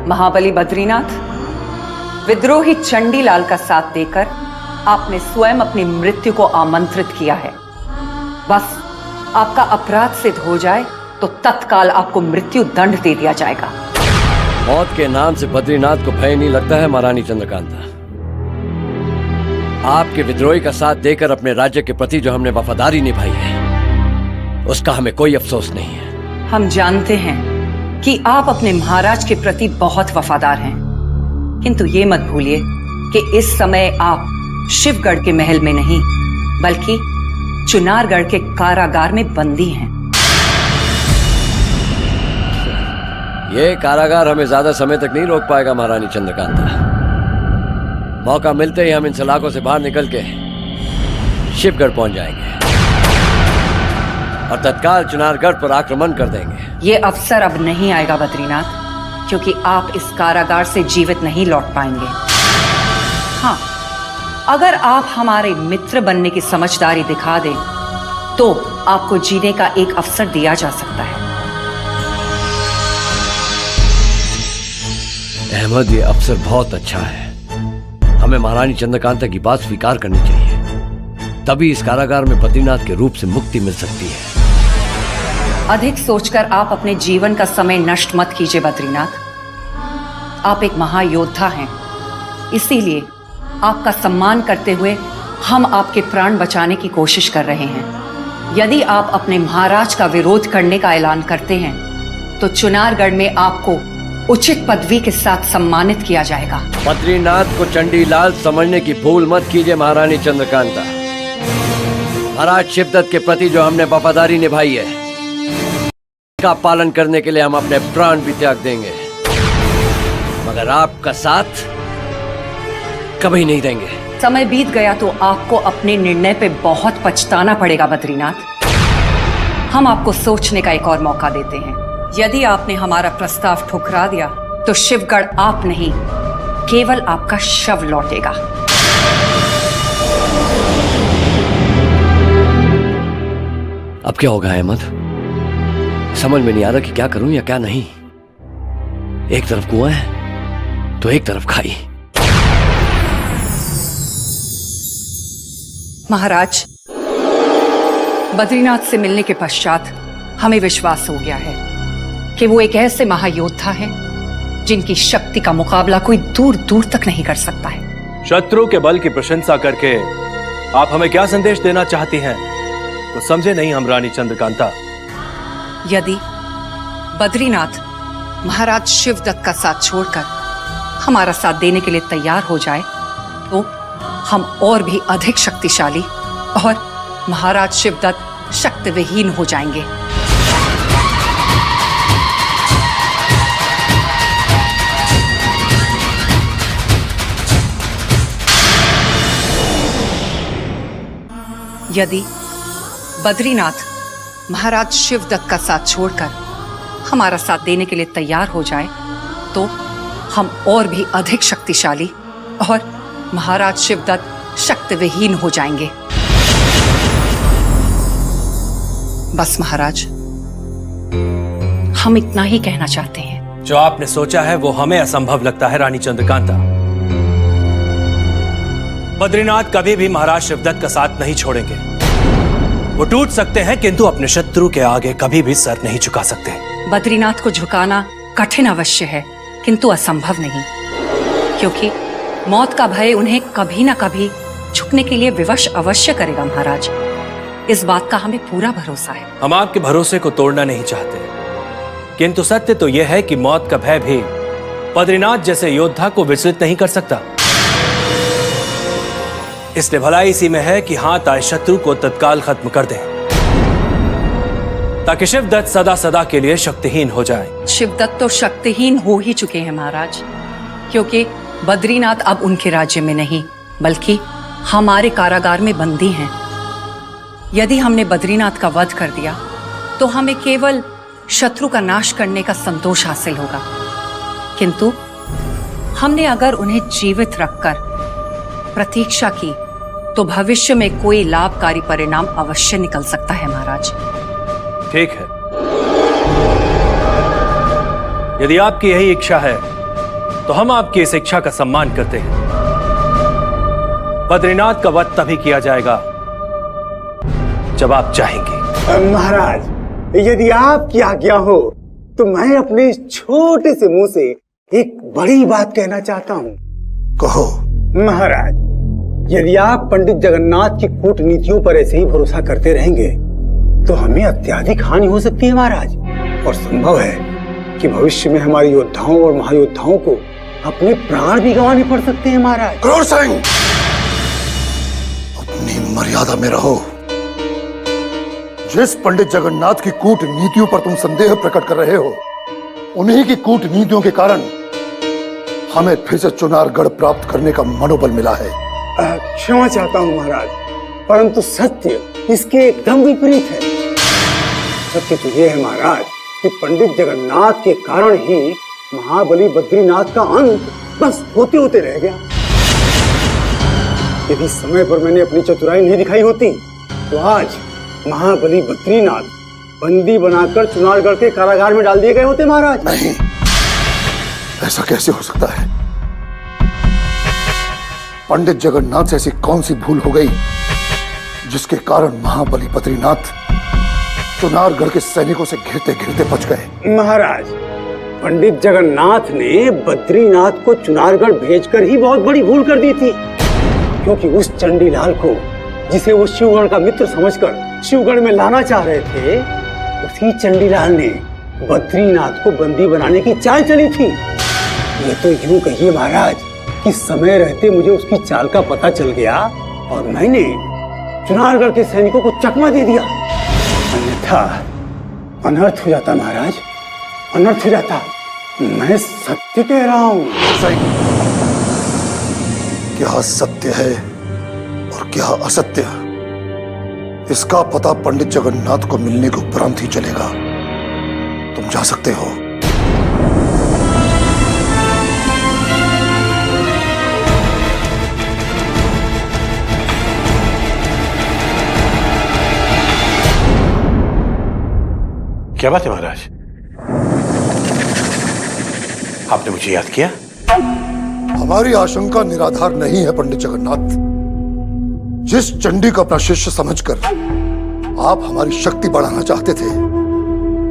महाबली बद्रीनाथ, विद्रोही चंडीलाल का साथ देकर आपने स्वयं अपनी मृत्यु को आमंत्रित किया है। बस आपका अपराध सिद्ध हो जाए तो तत्काल आपको मृत्यु दंड दे दिया जाएगा। मौत के नाम से बद्रीनाथ को भय नहीं लगता है महारानी चंद्रकांता। आपके विद्रोही का साथ देकर अपने राज्य के प्रति जो हमने वफादारी निभाई है, उसका हमें कोई अफसोस नहीं है। हम जानते हैं कि आप अपने महाराज के प्रति बहुत वफादार हैं, किंतु ये मत भूलिए कि इस समय आप शिवगढ़ के महल में नहीं बल्कि चुनारगढ़ के कारागार में बंदी हैं। ये कारागार हमें ज्यादा समय तक नहीं रोक पाएगा महारानी चंद्रकांता। मौका मिलते ही हम इन सलाखों से बाहर निकल के शिवगढ़ पहुंच जाएंगे और तत्काल चुनारगढ़ पर आक्रमण कर देंगे। ये अवसर अब नहीं आएगा बद्रीनाथ, क्योंकि आप इस कारागार से जीवित नहीं लौट पाएंगे। हाँ, अगर आप हमारे मित्र बनने की समझदारी दिखा दें तो आपको जीने का एक अवसर दिया जा सकता है। अहमद, ये अवसर बहुत अच्छा है। हमें महारानी चंद्रकांता की बात स्वीकार करनी चाहिए, तभी इस कारागार में बद्रीनाथ के रूप से मुक्ति मिल सकती है। अधिक सोचकर आप अपने जीवन का समय नष्ट मत कीजिए बद्रीनाथ। आप एक महायोद्धा हैं, इसीलिए आपका सम्मान करते हुए हम आपके प्राण बचाने की कोशिश कर रहे हैं। यदि आप अपने महाराज का विरोध करने का ऐलान करते हैं तो चुनारगढ़ में आपको उचित पदवी के साथ सम्मानित किया जाएगा। बद्रीनाथ को चंडीलाल समझने की भूल मत कीजिए महारानी चंद्रकांता। महाराज शिवदत्त के प्रति जो हमने वफादारी निभाई है, का पालन करने के लिए हम अपने प्राण भी त्याग देंगे, मगर आपका साथ कभी नहीं देंगे। समय बीत गया तो आपको अपने निर्णय पे बहुत पछताना पड़ेगा बद्रीनाथ। हम आपको सोचने का एक और मौका देते हैं। यदि आपने हमारा प्रस्ताव ठुकरा दिया तो शिवगढ़ आप नहीं, केवल आपका शव लौटेगा। अब क्या होगा अहमद? समझ में नहीं आ रहा कि क्या करूं या क्या नहीं। एक तरफ कुआं है तो एक तरफ खाई। महाराज, बद्रीनाथ से मिलने के पश्चात हमें विश्वास हो गया है कि वो एक ऐसे महायोद्धा हैं जिनकी शक्ति का मुकाबला कोई दूर दूर तक नहीं कर सकता है। शत्रु के बल की प्रशंसा करके आप हमें क्या संदेश देना चाहती हैं? तो समझे नहीं हम रानी चंद्रकांता। यदि बद्रीनाथ महाराज शिवदत्त का साथ छोड़कर हमारा साथ देने के लिए तैयार हो जाए तो हम और भी अधिक शक्तिशाली और महाराज शिवदत्त शक्तिविहीन हो जाएंगे। यदि बद्रीनाथ महाराज शिवदत्त का साथ छोड़कर हमारा साथ देने के लिए तैयार हो जाए तो हम और भी अधिक शक्तिशाली और महाराज शिवदत्त शक्तिविहीन हो जाएंगे। बस महाराज, हम इतना ही कहना चाहते हैं। जो आपने सोचा है वो हमें असंभव लगता है रानी चंद्रकांता। बद्रीनाथ कभी भी महाराज शिवदत्त का साथ नहीं छोड़ेंगे। वो टूट सकते हैं किंतु अपने शत्रु के आगे कभी भी सर नहीं झुका सकते। बद्रीनाथ को झुकाना कठिन अवश्य है किंतु असंभव नहीं, क्योंकि मौत का भय उन्हें कभी ना कभी झुकने के लिए विवश अवश्य करेगा महाराज। इस बात का हमें पूरा भरोसा है। हम आपके भरोसे को तोड़ना नहीं चाहते, किंतु सत्य तो यह है कि मौत का भय भी बद्रीनाथ जैसे योद्धा को विचलित नहीं कर सकता। इसलिए भलाई इसी में है कि हाथ आए शत्रु को तत्काल खत्म कर दें, ताकि शिवदत्त सदा सदा के लिए शक्तिहीन हो जाए। शिवदत्त तो शक्तिहीन हो ही चुके हैं महाराज, क्योंकि बद्रीनाथ अब उनके राज्य में नहीं बल्कि हमारे कारागार में बंदी हैं। यदि हमने बद्रीनाथ का वध कर दिया तो हमें केवल शत्रु का नाश करने का संतोष हासिल होगा, किंतु हमने अगर उन्हें जीवित रखकर प्रतीक्षा की तो भविष्य में कोई लाभकारी परिणाम अवश्य निकल सकता है महाराज। ठीक है, यदि आपकी यही इच्छा है तो हम आपकी इस इच्छा का सम्मान करते हैं। बद्रीनाथ का वध तभी किया जाएगा जब आप चाहेंगे। महाराज, यदि आपकी आज्ञा हो तो मैं अपने इस छोटे से मुंह से एक बड़ी बात कहना चाहता हूँ। कहो। महाराज, यदि आप पंडित जगन्नाथ की कूटनीतियों पर ऐसे ही भरोसा करते रहेंगे तो हमें अत्यधिक हानि हो सकती है महाराज, और संभव है कि भविष्य में हमारे योद्धाओं और महायोद्धाओं को अपने प्राण भी गंवाने पड़ सकते हैं महाराज। क्रूर सिंह, अपनी मर्यादा में रहो। जिस पंडित जगन्नाथ की कूटनीतियों पर तुम संदेह प्रकट कर रहे हो, उन्हीं की कूटनीतियों के कारण हमें फिर से चुनारगढ़ प्राप्त करने का मनोबल मिला है। क्षमा चाहता हूं महाराज, परंतु सत्य इसके एकदम विपरीत है। सत्य तो यह है महाराज कि पंडित जगन्नाथ के कारण ही महाबली बद्रीनाथ का अंत बस होते होते रह गया। यदि समय पर मैंने अपनी चतुराई नहीं दिखाई होती तो आज महाबली बद्रीनाथ बंदी बनाकर चुनारगढ़ के कारागार में डाल दिए गए होते महाराज। नहीं, ऐसा कैसे हो सकता है? पंडित जगन्नाथ से ऐसी कौन सी भूल हो गई जिसके कारण महाबली बद्रीनाथ चुनारगढ़ के सैनिकों से घिरते घिरते बच गए? महाराज, पंडित जगन्नाथ ने बद्रीनाथ को चुनारगढ़ भेजकर ही बहुत बड़ी भूल कर दी थी, क्योंकि उस चंडीलाल को, जिसे वो शिवगढ़ का मित्र समझकर शिवगढ़ में लाना चाह रहे थे, उसी चंडीलाल ने बद्रीनाथ को बंदी बनाने की चाल चली थी। ये तो यूं कहिए महाराज कि समय रहते मुझे उसकी चाल का पता चल गया और मैंने चुनारगढ़ के सैनिकों को चकमा दे दिया, अन्यथा अनर्थ हो जाता महाराज, अनर्थ हो जाता। मैं सत्य कह रहा हूं। क्या सत्य है और क्या असत्य, इसका पता पंडित जगन्नाथ को मिलने के उपरांत ही चलेगा। तुम जा सकते हो। क्या बात है महाराज, आपने मुझे याद किया? हमारी आशंका निराधार नहीं है पंडित जगन्नाथ। जिस चंडी को अपना शिष्य समझकर आप हमारी शक्ति बढ़ाना चाहते थे,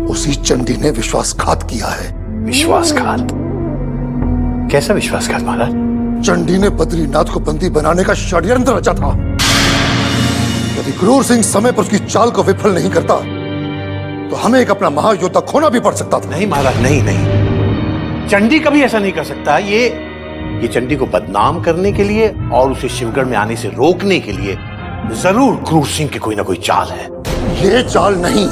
उसी चंडी ने विश्वासघात किया है। विश्वासघात? कैसा विश्वासघात महाराज? चंडी ने बद्रीनाथ को बंदी बनाने का षड्यंत्र रचा था। यदि क्रूर सिंह समय पर उसकी चाल को विफल नहीं करता तो हमें एक अपना महायोद्धा खोना भी पड़ सकता था। नहीं महाराज, नहीं, चंडी कभी ऐसा नहीं कर सकता। ये चंडी को बदनाम करने के लिए और उसे शिवगढ़ में आने से रोकने के लिए जरूर क्रूर सिंह की कोई ना कोई चाल है। ये चाल नहीं,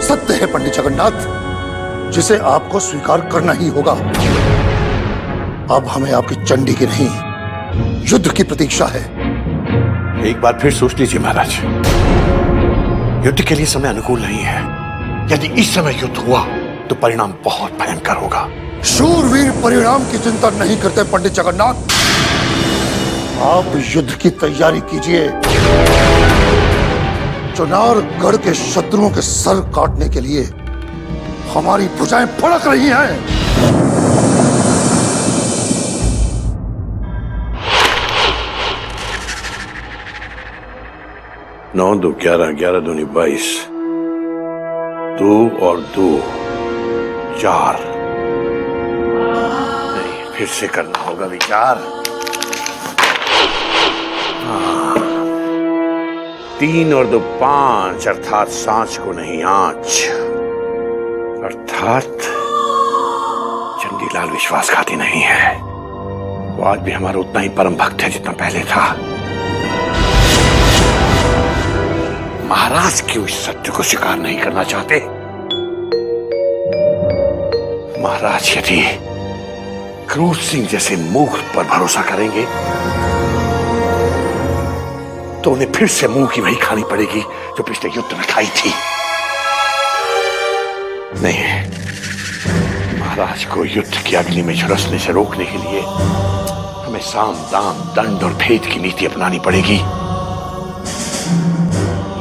सत्य है पंडित जगन्नाथ, जिसे आपको स्वीकार करना ही होगा। अब हमें आपकी चंडी की नहीं, युद्ध की प्रतीक्षा है। एक बार फिर सोच लीजिए महाराज, युद्ध के लिए समय अनुकूल नहीं है। यदि इस समय युद्ध हुआ तो परिणाम बहुत भयंकर होगा। शूरवीर परिणाम की चिंता नहीं करते पंडित जगन्नाथ। आप युद्ध की तैयारी कीजिए। चुनारगढ़ के शत्रुओं के सर काटने के लिए हमारी भुजाएं फड़क रही हैं। नौ दो 11, 11 दूनी 22, 2 और 2 4। नहीं, फिर से करना होगा विचार। 3 और 2 5, अर्थात सांच को नहीं आंच, अर्थात चंडीलाल विश्वासघाती नहीं है। वो आज भी हमारा उतना ही परम भक्त है जितना पहले था। महाराज क्यों इस सत्य को स्वीकार नहीं करना चाहते? महाराज यदि क्रूर सिंह जैसे मूर्ख पर भरोसा करेंगे तो उन्हें फिर से मुंह की वही खानी पड़ेगी जो पिछले युद्ध में खाई थी। नहीं, महाराज को युद्ध की अग्नि में झुलसने से रोकने के लिए हमें साम दाम दंड और भेद की नीति अपनानी पड़ेगी।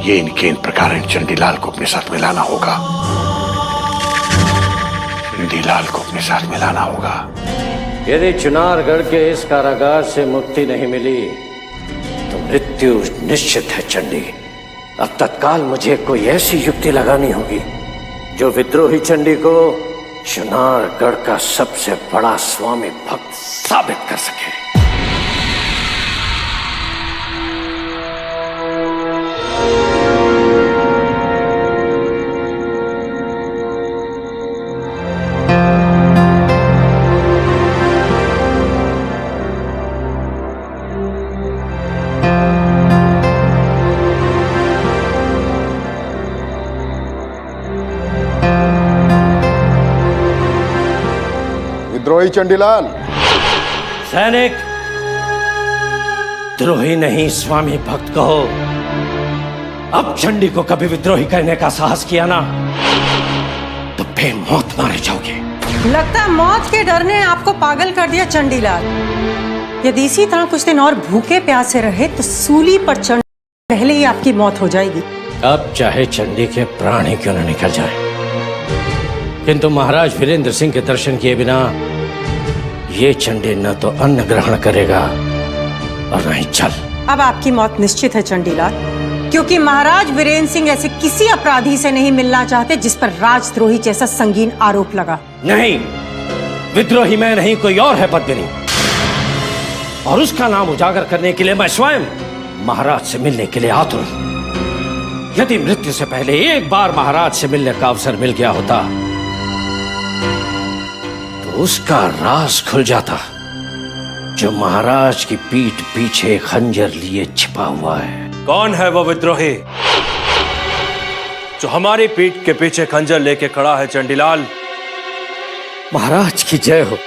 ये इनके इन प्रकार चंडीलाल को अपने साथ मिलाना होगा। चंडीलाल को अपने साथ मिलाना होगा। यदि चुनारगढ़ के इस कारागार से मुक्ति नहीं मिली तो मृत्यु निश्चित है चंडी। अब तत्काल मुझे कोई ऐसी युक्ति लगानी होगी जो विद्रोही चंडी को चुनारगढ़ का सबसे बड़ा स्वामी भक्त साबित कर सके। विद्रोही चंडीलाल। सैनिक, द्रोही नहीं स्वामी भक्त कहो। अब चंडी को कभी विद्रोही कहने का साहस किया ना तो बेमौत मारे जाओगे। लगता है मौत के डर ने आपको पागल कर दिया चंडीलाल। यदि इसी तरह कुछ दिन और भूखे प्यासे रहे तो सूली पर चढ़ पहले ही आपकी मौत हो जाएगी। अब चाहे चंडी के प्राण ही क्यों न निकल जाए, किंतु महाराज वीरेंद्र सिंह के दर्शन किए बिना ये चंडी न तो अन्न ग्रहण करेगा और न ही जल। अब आपकी मौत निश्चित है चंडीलाल, क्योंकि महाराज वीरेंद्र सिंह ऐसे किसी अपराधी से नहीं मिलना चाहते जिस पर राजद्रोही जैसा संगीन आरोप लगा। नहीं, विद्रोही मैं नहीं, कोई और है पद्मिनी, और उसका नाम उजागर करने के लिए मैं स्वयं महाराज से मिलने के लिए आतुर हूं। यदि मृत्यु से पहले एक बार महाराज से मिलने का अवसर मिल गया होता तो उसका राज खुल जाता जो महाराज की पीठ पीछे खंजर लिए छिपा हुआ है। कौन है वो विद्रोही जो हमारी पीठ के पीछे खंजर लेके खड़ा है चंडीलाल? महाराज की जय हो।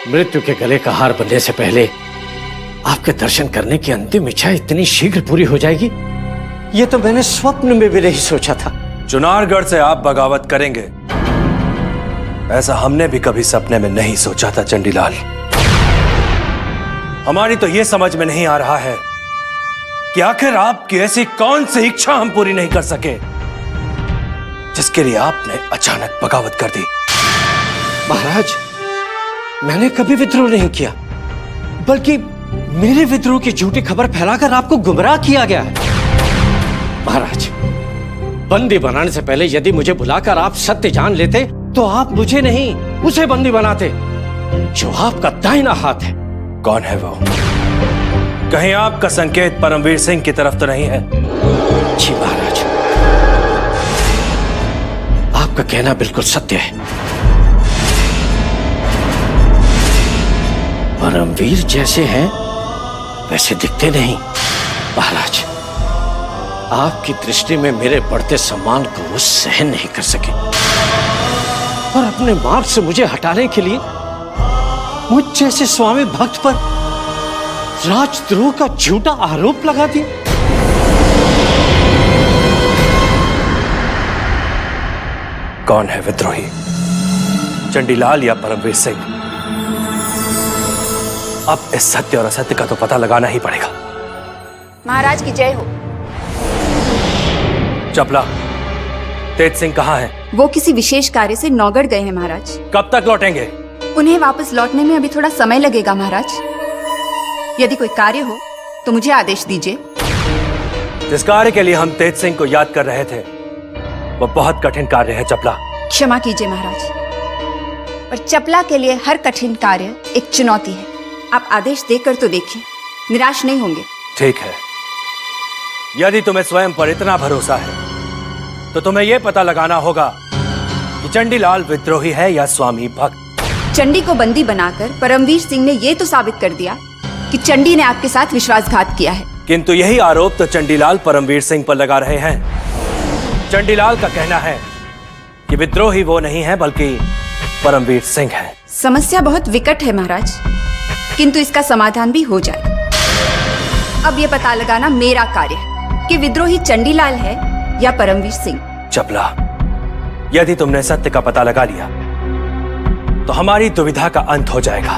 मृत्यु के गले का हार बनने से पहले आपके दर्शन करने की अंतिम इच्छा इतनी शीघ्र पूरी हो जाएगी, ये तो मैंने स्वप्न में भी नहीं सोचा था। चुनारगढ़ से आप बगावत करेंगे ऐसा हमने भी कभी सपने में नहीं सोचा था चंडीलाल। हमारी तो यह समझ में नहीं आ रहा है कि आखिर आपकी ऐसी कौन सी इच्छा हम पूरी नहीं कर सके जिसके लिए आपने अचानक बगावत कर दी। महाराज, मैंने कभी विद्रोह नहीं किया, बल्कि मेरे विद्रोह की झूठी खबर फैलाकर आपको गुमराह किया गया है। महाराज, बंदी बनाने से पहले यदि मुझे बुलाकर आप सत्य जान लेते तो आप मुझे नहीं उसे बंदी बनाते जो आपका दाहिना हाथ है। कौन है वो? कहीं आपका संकेत परमवीर सिंह की तरफ तो नहीं है? जी महाराज, आपका कहना बिल्कुल सत्य है। परमवीर जैसे हैं वैसे दिखते नहीं। महाराज, आपकी दृष्टि में मेरे बढ़ते सम्मान को वो सहन नहीं कर सके और अपने मार्ग से मुझे हटाने के लिए मुझ जैसे स्वामी भक्त पर राजद्रोह का झूठा आरोप लगा दिया। कौन है विद्रोही, चंडीलाल या परमवीर सिंह? अब इस सत्य और असत्य का तो पता लगाना ही पड़ेगा। महाराज की जय हो। चपला, तेज सिंह कहाँ है? वो किसी विशेष कार्य से नौगढ़ गए हैं महाराज। कब तक लौटेंगे? उन्हें वापस लौटने में अभी थोड़ा समय लगेगा महाराज। यदि कोई कार्य हो तो मुझे आदेश दीजिए। जिस कार्य के लिए हम तेज सिंह को याद कर रहे थे वो बहुत कठिन कार्य है चपला। क्षमा कीजिए महाराज, पर चपला के लिए हर कठिन कार्य एक चुनौती है। आप आदेश देकर तो देखिए, निराश नहीं होंगे। ठीक है, यदि तुम्हें स्वयं पर इतना भरोसा है तो तुम्हें यह पता लगाना होगा कि चंडीलाल विद्रोही है या स्वामी भक्त। चंडी को बंदी बनाकर परमवीर सिंह ने यह तो साबित कर दिया कि चंडी ने आपके साथ विश्वासघात किया है। किंतु यही आरोप तो चंडीलाल परमवीर सिंह पर लगा रहे हैं। चंडीलाल का कहना है कि विद्रोही वो नहीं है बल्कि परमवीर सिंह है। समस्या बहुत विकट है महाराज, किंतु इसका समाधान भी हो जाए। अब यह पता लगाना मेरा कार्य है कि विद्रोही चंडीलाल है या परमवीर सिंह। चपला, यदि तुमने सत्य का पता लगा लिया तो हमारी दुविधा का अंत हो जाएगा।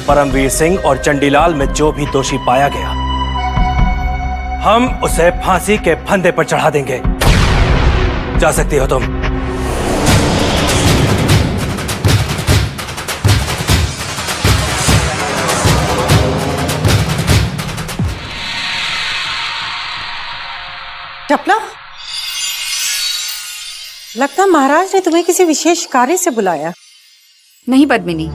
परमवीर सिंह और चंडीलाल में जो भी दोषी पाया गया हम उसे फांसी के फंदे पर चढ़ा देंगे। जा सकती हो तुम। चपला, लगता महाराज ने तुम्हें किसी विशेष कार्य से बुलाया। नहीं पद्मिनी,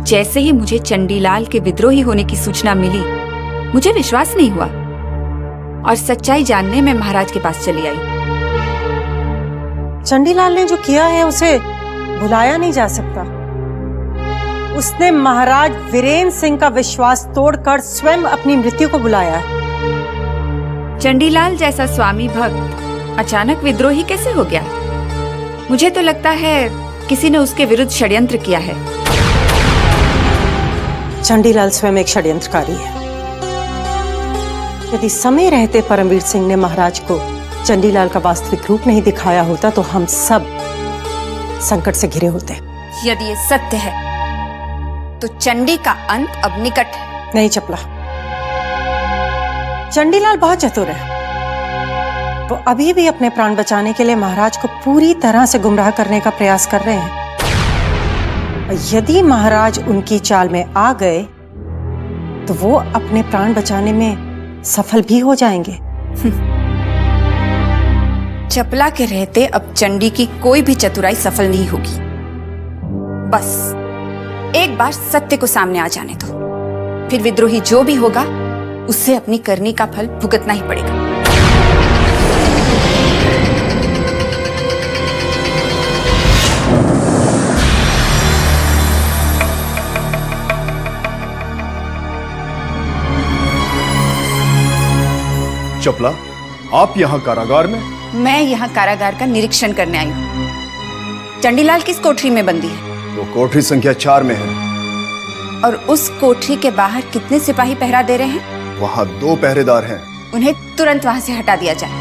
जैसे ही मुझे चंडीलाल के विद्रोही होने की सूचना मिली मुझे विश्वास नहीं हुआ और सच्चाई जानने में महाराज के पास चली आई। चंडीलाल ने जो किया है उसे भुलाया नहीं जा सकता। उसने महाराज वीरेंद्र सिंह का विश्वास तोड़कर स्वयं अपनी मृत्यु को बुलाया है। चंडीलाल जैसा स्वामी भक्त अचानक विद्रोही कैसे हो गया? मुझे तो लगता है किसी ने उसके विरुद्ध षड्यंत्र किया है। चंडीलाल स्वयं एक षड्यंत्रकारी है। यदि समय रहते परमवीर सिंह ने महाराज को चंडीलाल का वास्तविक रूप नहीं दिखाया होता तो हम सब संकट से घिरे होते। यदि ये सत्य है तो चंडी का अंत अब निकट है। नहीं चपला, चंडीलाल बहुत चतुर है। वो अभी भी अपने प्राण बचाने के लिए महाराज को पूरी तरह से गुमराह करने का प्रयास कर रहे हैं। यदि महाराज उनकी चाल में आ गए तो वो अपने प्राण बचाने में सफल भी हो जाएंगे। चपला के रहते अब चंडी की कोई भी चतुराई सफल नहीं होगी। बस एक बार सत्य को सामने आ जाने दो, फिर विद्रोही जो भी होगा उससे अपनी करनी का फल भुगतना ही पड़ेगा। चपला, आप यहाँ कारागार में? मैं यहाँ कारागार का निरीक्षण करने आई हूँ। चंडीलाल किस कोठरी में बंदी है? वो कोठरी संख्या 4 में है। और उस कोठरी के बाहर कितने सिपाही पहरा दे रहे हैं? वहाँ 2 पहरेदार हैं। उन्हें तुरंत वहाँ से हटा दिया जाए।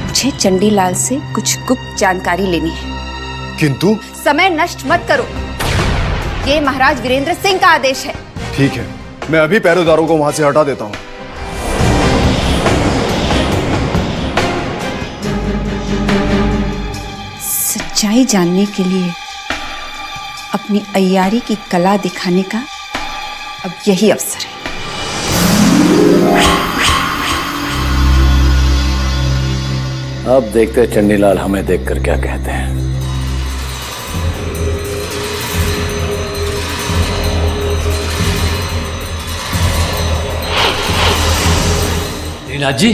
मुझे चंडीलाल से कुछ गुप्त जानकारी लेनी है। किंतु समय नष्ट मत करो, ये महाराज वीरेंद्र सिंह का आदेश है। ठीक है, मैं अभी पहरेदारों को वहाँ से हटा देता हूँ। सच्चाई जानने के लिए अपनी अय्यारी की कला दिखाने का अब यही अवसर है। अब देखते चंडीलाल हमें देखकर क्या कहते हैं। रीनाथ जी,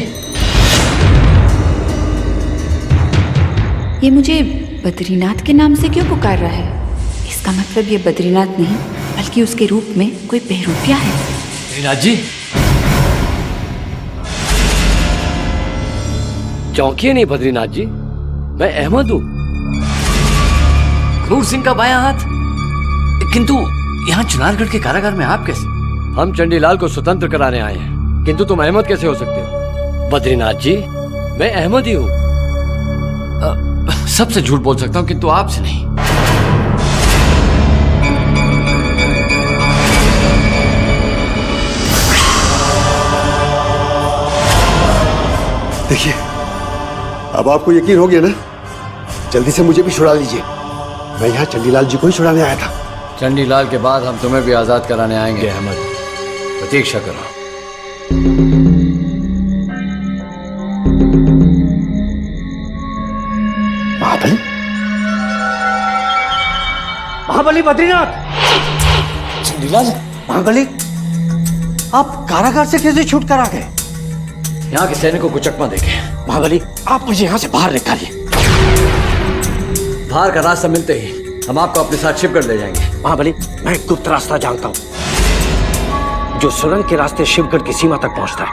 ये मुझे बद्रीनाथ के नाम से क्यों पुकार रहा है? इसका मतलब ये बद्रीनाथ नहीं बल्कि उसके रूप में कोई बहरूपिया है। रीनाथ जी, चौंकिए नहीं बद्रीनाथ जी, मैं अहमद हूँ, क्रूर सिंह का बायां हाथ। किंतु यहाँ चुनारगढ़ के कारागार में आप कैसे? हम चंडीलाल को स्वतंत्र कराने आए हैं, किंतु तुम अहमद कैसे हो सकते हो? बद्रीनाथ जी, मैं अहमद ही हूँ। सबसे झूठ बोल सकता हूँ किंतु आपसे नहीं। देखिए, अब आपको यकीन हो गया ना? जल्दी से मुझे भी छुड़ा लीजिए। मैं यहाँ चंडीलाल जी को ही छुड़ाने आया था। चंडीलाल के बाद हम तुम्हें भी आजाद कराने आएंगे अहमद, प्रतीक्षा करो। महाबली, महाबली बद्रीनाथ, चंडीलाल, महाबली, आप कारागार से कैसे छूट कर आ गए? यहाँ के सैनिकों को चकमा देके। महाबली, आप मुझे यहाँ से बाहर निकालिए। बाहर का रास्ता मिलते ही हम आपको अपने साथ शिवगढ़ ले जाएंगे। महाबली, मैं एक गुप्त रास्ता जानता हूँ जो सुरंग के रास्ते शिवगढ़ की सीमा तक पहुँचता है।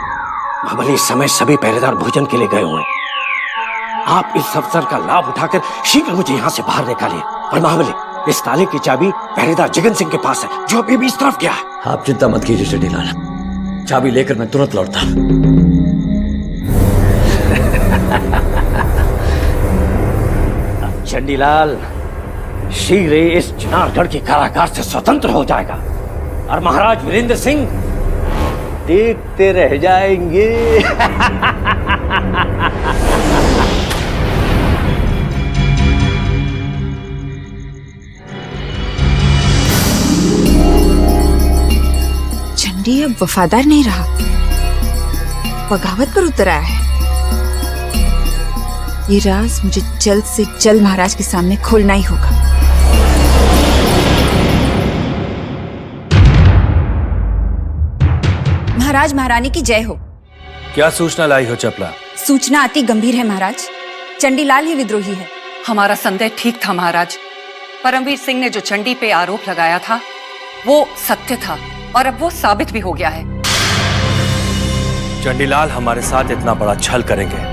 महाबली, इस समय सभी पहरेदार भोजन के लिए गए हुए हैं। आप इस अवसर का लाभ उठाकर शीघ्र मुझे यहाँ से बाहर निकालिए। और महाबली, इस ताले की चाबी पहरेदार जगन सिंह के पास है जो अभी भी इस तरफ गया है। आप चिंता मत कीजिए चंडीलाल, चाबी लेकर मैं तुरंत लौटता। चंडीलाल शीघ्र ही इस चुनारगढ़ के कारागार से स्वतंत्र हो जाएगा और महाराज वीरेंद्र सिंह देखते रह जाएंगे। चंडी अब वफादार नहीं रहा, बगावत पर उतर आया है। ये राज मुझे जल्द से जल्द महाराज के सामने खोलना ही होगा। महाराज महारानी की जय हो। क्या सूचना लाई हो चपला? सूचना अति गंभीर है महाराज, चंडीलाल ही विद्रोही है। हमारा संदेह ठीक था महाराज। परमवीर सिंह ने जो चंडी पे आरोप लगाया था वो सत्य था और अब वो साबित भी हो गया है। चंडीलाल हमारे साथ इतना बड़ा छल करेंगे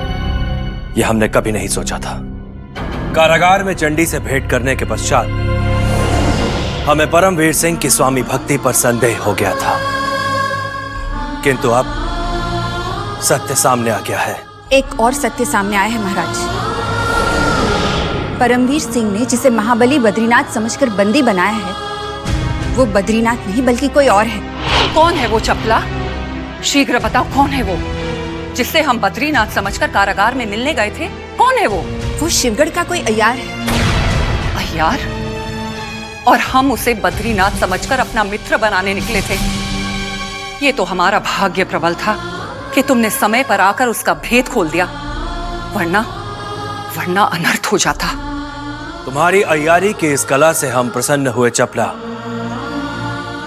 ये हमने कभी नहीं सोचा था। कारागार में चंडी से भेंट करने के पश्चात हमें परमवीर सिंह की स्वामी भक्ति पर संदेह हो गया था, किंतु अब सत्य सामने आ गया है। एक और सत्य सामने आया है महाराज। परमवीर सिंह ने जिसे महाबली बद्रीनाथ समझकर बंदी बनाया है, वो बद्रीनाथ नहीं बल्कि कोई और है। कौन है वो चपला? शीघ्र बताओ, कौन है वो जिससे हम बद्रीनाथ समझकर कारागार में मिलने गए थे? कौन है वो? वो शिवगढ़ का कोई अय्यार है। अय्यार? और हम उसे बद्रीनाथ समझकर अपना मित्र बनाने निकले थे। ये तो हमारा भाग्य प्रबल था कि तुमने समय पर आकर उसका भेद खोल दिया, वरना अनर्थ हो जाता। तुम्हारी अय्यारी की इस कला से हम प्रसन्न हुए चपला,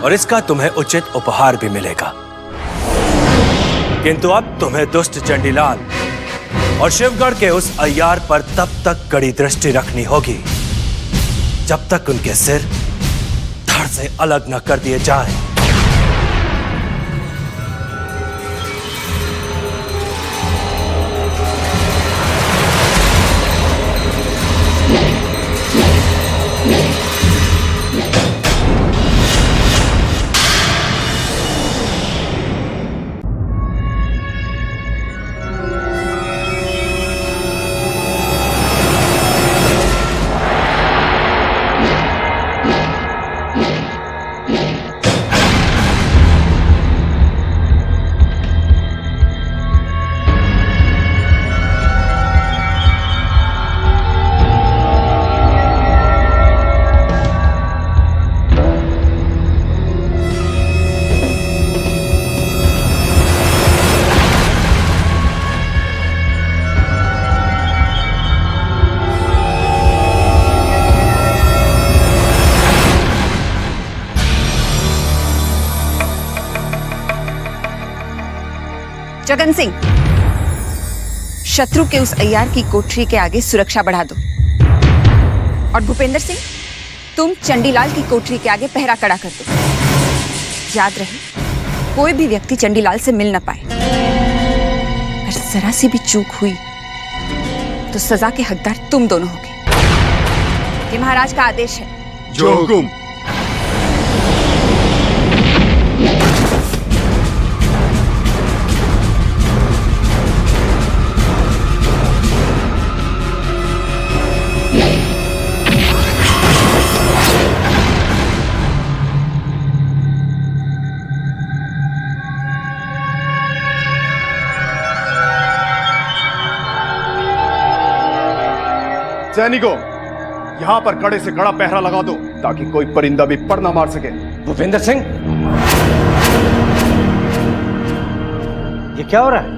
और इसका तुम्हें उचित उपहार भी मिलेगा। किंतु अब तुम्हें दुष्ट चंडीलाल और शिवगढ़ के उस अय्यार पर तब तक कड़ी दृष्टि रखनी होगी जब तक उनके सिर धड़ से अलग न कर दिए जाएं। जगन सिंह, शत्रु के उस अय्यार की कोठरी के आगे सुरक्षा बढ़ा दो। और भूपेंद्र सिंह, तुम चंडीलाल की कोठरी के आगे पहरा कड़ा कर दो। याद रहे, कोई भी व्यक्ति चंडीलाल से मिल न पाए। अगर जरा सी भी चूक हुई तो सजा के हकदार तुम दोनों होगे। ये महाराज का आदेश है। जो हुकुम। सैनिकों, यहां पर कड़े से कड़ा पहरा लगा दो ताकि कोई परिंदा भी पर ना मार सके। भूपेंद्र सिंह, ये क्या हो रहा है?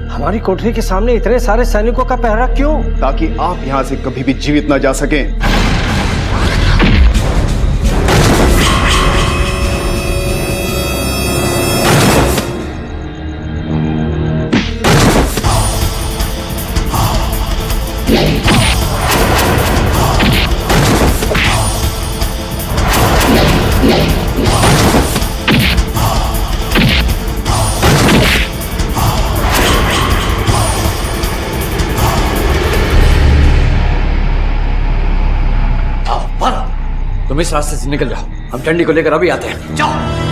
हमारी कोठरी के सामने इतने सारे सैनिकों का पहरा क्यों? ताकि आप यहां से कभी भी जीवित ना जा सकें। तुम इस रास्ते से निकल जाओ, हम चंडी को लेकर अभी आते हैं। जाओ।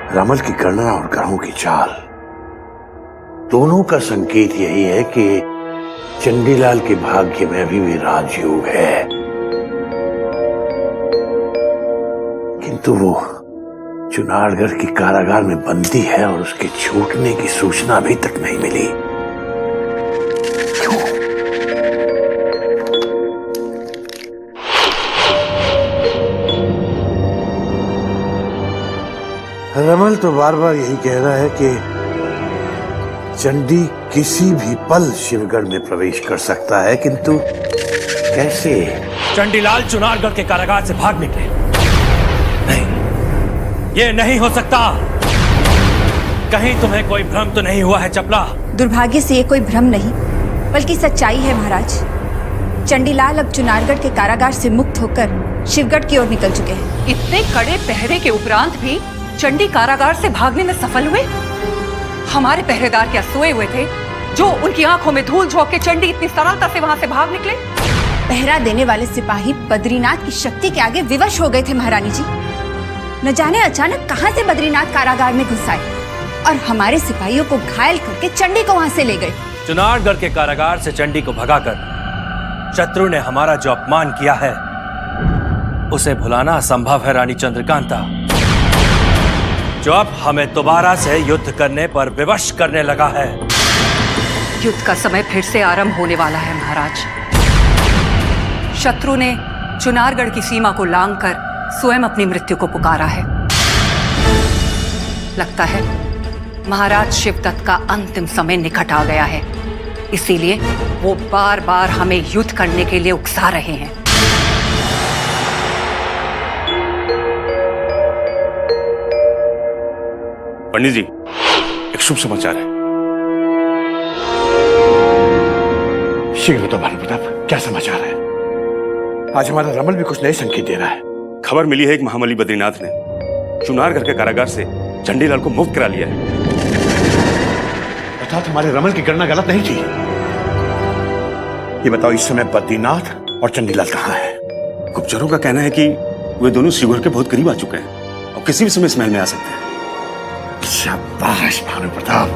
रमल की गणना और ग्रहों की चाल दोनों का संकेत यही है कि चंडीलाल के भाग्य में अभी भी राजयोग है, किंतु वो चुनारगढ़ की कारागार में बंदी है और उसके छूटने की सूचना अभी तक नहीं मिली। क्यों? रमल तो बार बार यही कह रहा है कि चंडी किसी भी पल शिवगढ़ में प्रवेश कर सकता है, किंतु कैसे? चंडीलाल चुनारगढ़ के कारागार से भाग निकले। नहीं, ये नहीं हो सकता। कहीं तुम्हें कोई भ्रम तो नहीं हुआ है चपला? दुर्भाग्य से ये कोई भ्रम नहीं बल्कि सच्चाई है महाराज। चंडीलाल अब चुनारगढ़ के कारागार से मुक्त होकर शिवगढ़ की ओर निकल चुके हैं। इतने कड़े पहरे के उपरांत भी चंडी कारागार से भागने में सफल हुए? हमारे पहरेदार क्या सोए हुए थे जो उनकी आंखों में धूल झोंक के चंडी इतनी सरलता से वहां से भाग निकले? पहरा देने वाले सिपाही बद्रीनाथ की शक्ति के आगे विवश हो गए थे महारानी जी। न जाने अचानक कहां से बद्रीनाथ कारागार में घुस आए और हमारे सिपाहियों को घायल करके चंडी को वहां से ले गए। चुनारगढ़ के कारागार से चंडी को भगाकर शत्रु ने हमारा जो अपमान किया है उसे भुलाना असंभव है रानी चंद्रकांता, जो अब हमें दोबारा से युद्ध करने पर विवश करने लगा है। युद्ध का समय फिर से आरंभ होने वाला है महाराज। शत्रु ने चुनारगढ़ की सीमा को लांघकर स्वयं अपनी मृत्यु को पुकारा है। लगता है महाराज शिवदत्त का अंतिम समय निकट आ गया है, इसीलिए वो बार बार हमें युद्ध करने के लिए उकसा रहे हैं। पंडित जी, एक शुभ समाचार है। शीघ्र तो भानु प्रताप, क्या समाचार है? आज हमारा रमल भी कुछ नए संकेत दे रहा है। खबर मिली है कि महाबली बद्रीनाथ ने चुनारगढ़ के कारागार से चंडीलाल को मुक्त करा लिया है। अर्थात हमारे रमल की गणना गलत नहीं थी। ये बताओ, इस समय बद्रीनाथ और चंडीलाल कहाँ है? गुप्तचरों का कहना है कि वे दोनों शिवगढ़ के बहुत करीब आ चुके हैं और किसी भी समय इस महल में आ सकते हैं। शाबाश भानु प्रताप,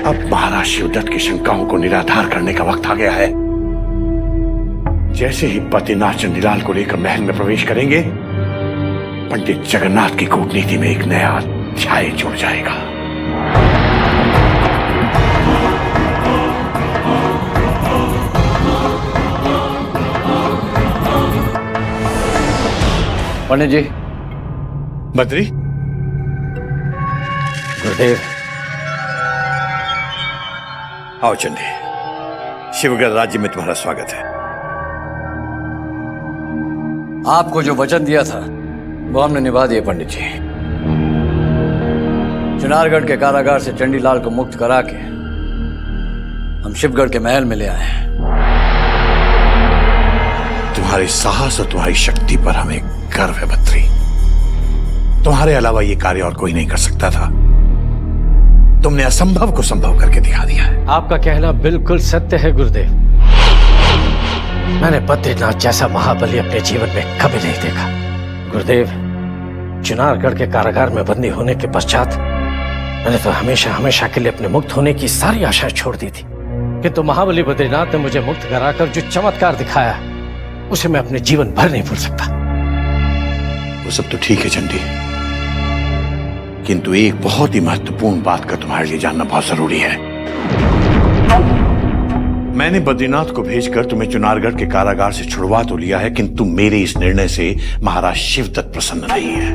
अब महाराज शिवदत्त की शंकाओं को निराधार करने का वक्त आ गया है। जैसे ही बद्रीनाथ चंडीलाल को लेकर महल में प्रवेश करेंगे, पंडित जगन्नाथ की कूटनीति में एक नया अध्याय जुड़ जाएगा। पंडित जी। बद्री। गुरुदेव। आओ चंडी, शिवगढ़ राज्य में तुम्हारा स्वागत है। आपको जो वचन दिया था वो हमने निभा दिया पंडित जी। चुनारगढ़ के कारागार से चंडीलाल को मुक्त करा के हम शिवगढ़ के महल में ले आए हैं। तुम्हारे साहस और तुम्हारी शक्ति पर हमें गर्व है बद्री। तुम्हारे अलावा ये कार्य और कोई नहीं कर सकता था। तुमने असंभव को संभव करके दिखा दिया है। आपका कहना बिल्कुल सत्य है गुरुदेव। मैंने बद्रीनाथ जैसा महाबली अपने जीवन में कभी नहीं देखा। गुरुदेव, चुनारगढ़ के कारागार में बंदी होने के पश्चात मैंने तो हमेशा हमेशा के लिए अपने मुक्त होने की सारी आशाएं छोड़ दी थी, किंतु महाबली बद्रीनाथ ने मुझे मुक्त कराकर जो चमत्कार दिखाया उसे मैं अपने जीवन भर नहीं भूल सकता। वो सब तो ठीक है चंडी, किंतु एक बहुत ही महत्वपूर्ण बात का तुम्हारे लिए जानना बहुत जरूरी है। मैंने बद्रीनाथ को भेजकर तुम्हें चुनारगढ़ के कारागार से छुड़वा तो लिया है, किंतु मेरे इस निर्णय से महाराज शिवदत्त प्रसन्न नहीं है।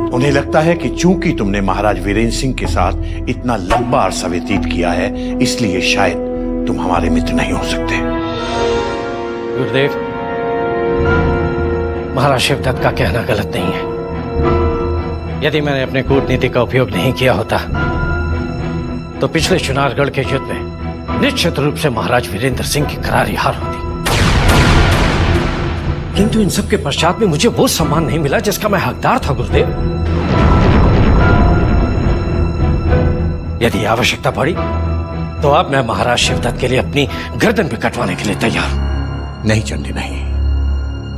उन्हें लगता है कि चूंकि तुमने महाराज वीरेंद्र सिंह के साथ इतना लंबा अरसा व्यतीत किया है, इसलिए शायद तुम हमारे मित्र नहीं हो सकते। गुरुदेव, महाराज शिवदत्त का कहना गलत नहीं है। यदि मैंने अपने कूटनीति का उपयोग नहीं किया होता तो पिछले चुनारगढ़ के युद्ध में निश्चित रूप से महाराज वीरेंद्र सिंह की करारी हार होती। किंतु इन सब के पश्चात भी मुझे वो सम्मान नहीं मिला जिसका मैं हकदार था गुरुदेव। यदि आवश्यकता पड़ी तो अब मैं महाराज शिवदत्त के लिए अपनी गर्दन भी कटवाने के लिए तैयार हूं। नहीं चंडी नहीं,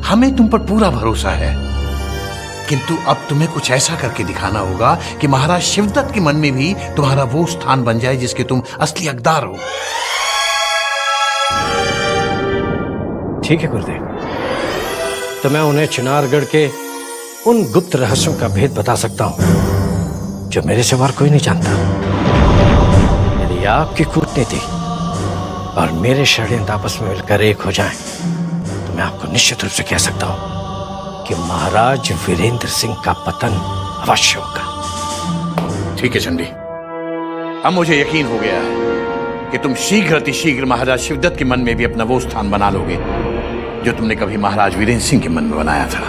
हमें तुम पर पूरा भरोसा है। किंतु अब तुम्हें कुछ ऐसा करके दिखाना होगा कि महाराज शिवदत्त के मन में भी तुम्हारा वो स्थान बन जाए जिसके तुम असली हकदार हो। ठीक है गुरुदेव, तो मैं उन्हें चुनारगढ़ के उन गुप्त रहस्यों का भेद बता सकता हूं जो मेरे सिवा कोई नहीं जानता। यदि आपकी कूटनीति और मेरे षड्यंत्र आपस में मिलकर एक हो जाएं, तो मैं आपको निश्चित रूप से कह सकता हूं कि महाराज वीरेंद्र सिंह का पतन अवश्य होगा। ठीक है चंडी, अब मुझे यकीन हो गया है कि तुम शीघ्र अतिशीघ्र महाराज शिवदत्त के मन में भी अपना वो स्थान बना लोगे जो तुमने कभी महाराज वीरेंद्र सिंह के मन में बनाया था।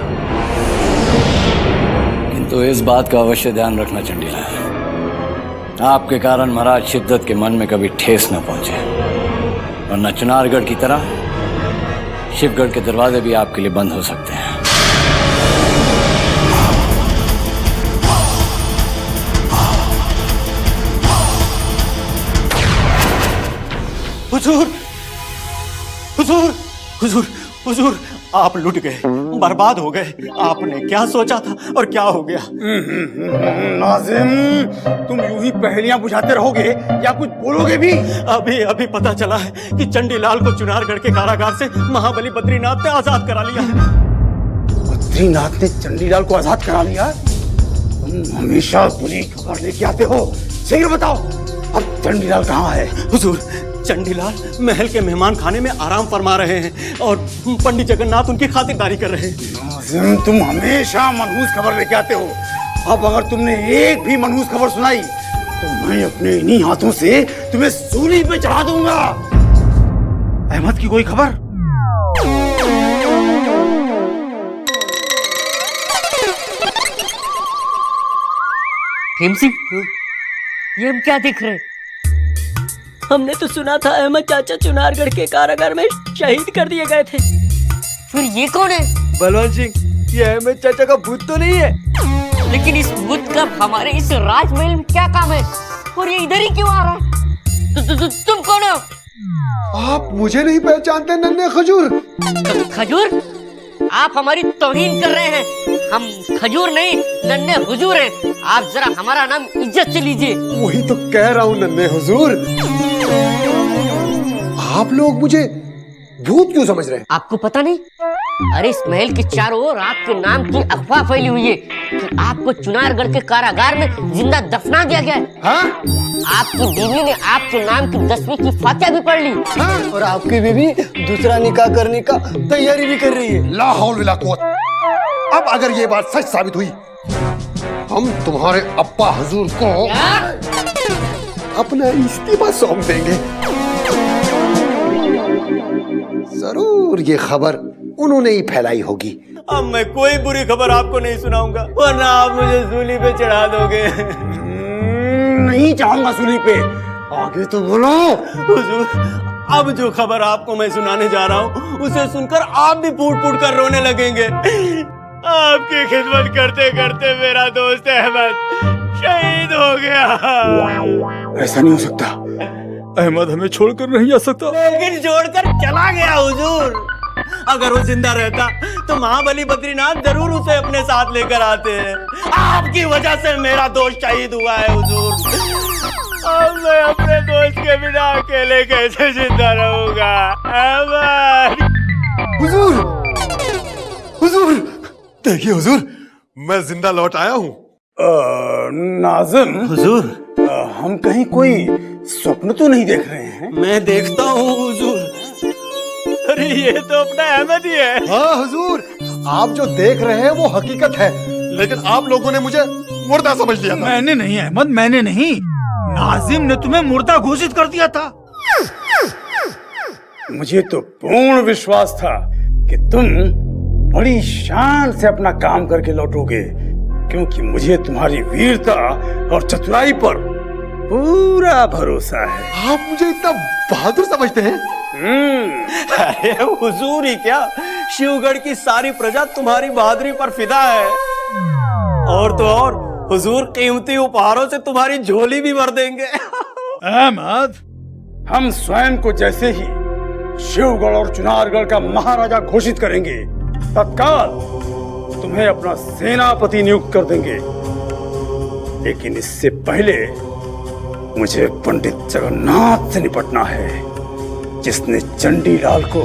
किंतु इस बात का अवश्य ध्यान रखना चंडीलाल, आपके कारण महाराज शिवदत्त के मन में कभी ठेस न पहुंचे, वरना चुनारगढ़ की तरह शिवगढ़ के दरवाजे भी आपके लिए बंद हो सकते हैं। हुजूर, हुजूर, हुजूर, हुजूर, आप लुट गए, बर्बाद हो गए। आपने क्या सोचा था और क्या हो गया? नाजिम, तुम यूं ही पहेलियां बुझाते रहोगे या कुछ बोलोगे भी? अभी अभी पता चला है कि चंडीलाल को चुनारगढ़ के कारागार से महाबली बद्रीनाथ ने आजाद करा लिया है। बद्रीनाथ ने चंडीलाल को आजाद करा लिया? तुम हमेशा बुरी खबर लेके आते हो, शीघ्र बताओ अब चंडीलाल कहाँ है? हुजूर, चंडीलाल महल के मेहमान खाने में आराम फरमा रहे हैं और पंडित जगन्नाथ उनकी खातिरदारी कर रहे हैं। नाज़िम, तुम हमेशा मनहूस खबर लेके आते हो। अब अगर तुमने एक भी मनहूस खबर सुनाई तो मैं अपने इन्हीं हाथों से तुम्हें सूली पे चढ़ा दूंगा। अहमद की कोई खबर? भीम सिंह, ये हम क्या देख रहे हैं? हमने तो सुना था अहमद चाचा चुनारगढ़ के कारागार में शहीद कर दिए गए थे। फिर ये कौन है? बलवंत सिंह, ये अहमद चाचा का भूत तो नहीं है? लेकिन इस भूत का हमारे इस राजमहल में क्या काम है और ये इधर ही क्यों आ रहा है? तुम कौन हो? आप मुझे नहीं पहचानते नन्हे खजूर? खजूर? आप हमारी तौहीन कर रहे हैं। हम खजूर नहीं, नन्हे हुजूर हैं। आप जरा हमारा नाम इज्जत से लीजिए। वही तो कह रहा हूँ नन्हे हुजूर। आप लोग मुझे भूत क्यों समझ रहे हैं? आपको पता नहीं? अरे इस महल के चारों ओर आपके नाम की अफवाह फैली हुई है कि आपको चुनारगढ़ के कारागार में जिंदा दफना दिया गया है। हाँ? आपकी बीवी ने आपके नाम की 10वीं की फातिहा भी पढ़ ली। हाँ? और आपकी बीवी दूसरा निकाह करने का तैयारी भी कर रही है। ला हौल वला कुव्वत। अब अगर ये बात सच साबित हुई, हम तुम्हारे अब्बा हुजूर को अपना इस्तीफा सौंप देंगे। जरूर ये खबर उन्होंने ही फैलाई होगी। अब मैं कोई बुरी खबर आपको नहीं सुनाऊंगा, वरना आप मुझे सूली पे चढ़ा दोगे। नहीं चढ़ाऊंगा सूली पे, आगे तो बोलो। हुजूर, अब जो खबर आपको मैं सुनाने जा रहा हूँ उसे सुनकर आप भी फूट फूट कर रोने लगेंगे। आपकी खिदमत करते करते मेरा दोस्त अहमद शहीद हो गया। ऐसा नहीं हो सकता। अहमद हमें छोड़कर नहीं आ सकता। लेकिन छोड़कर चला गया हुजूर। अगर वो जिंदा रहता तो महाबली बद्रीनाथ जरूर उसे अपने साथ लेकर आते हैं। आपकी वजह से मेरा दोस्त शहीद हुआ है हुजूर। अब मैं अपने दोस्त के बिना अकेले कैसे जिंदा रहूंगा? अहमद! हुजूर, हुजूर, देखिए हुजूर, मैं जिंदा लौट आया हूँ। नाज़िम हुजूर, हम कहीं कोई स्वप्न तो नहीं देख रहे हैं? मैं देखता हूँ हुजूर। अरे ये तो अपना अहमद ही है। हाँ हुजूर, आप जो देख रहे हैं वो हकीकत है, लेकिन आप लोगों ने मुझे मुर्दा समझ लिया था। मैंने नहीं अहमद, मैंने नहीं। नाजिम ने तुम्हें मुर्दा घोषित कर दिया था। मुझे तो पूर्ण विश्वास था कि तुम बड़ी शान से अपना काम करके लौटोगे, क्योंकि मुझे तुम्हारी वीरता और चतुराई पर पूरा भरोसा है। आप मुझे इतना बहादुर समझते हैं? अरे हुजूर ही क्या, शिवगढ़ की सारी प्रजा तुम्हारी बहादुरी पर फिदा है। और तो और हुजूर कीमती उपहारों से तुम्हारी झोली भी भर देंगे। अहमद, हम स्वयं को जैसे ही शिवगढ़ और चुनारगढ़ का महाराजा घोषित करेंगे, तत्काल तुम्हें अपना सेनापति नियुक्त कर देंगे, लेकिन इससे पहले मुझे पंडित जगन्नाथ से निपटना है, जिसने चंडीलाल को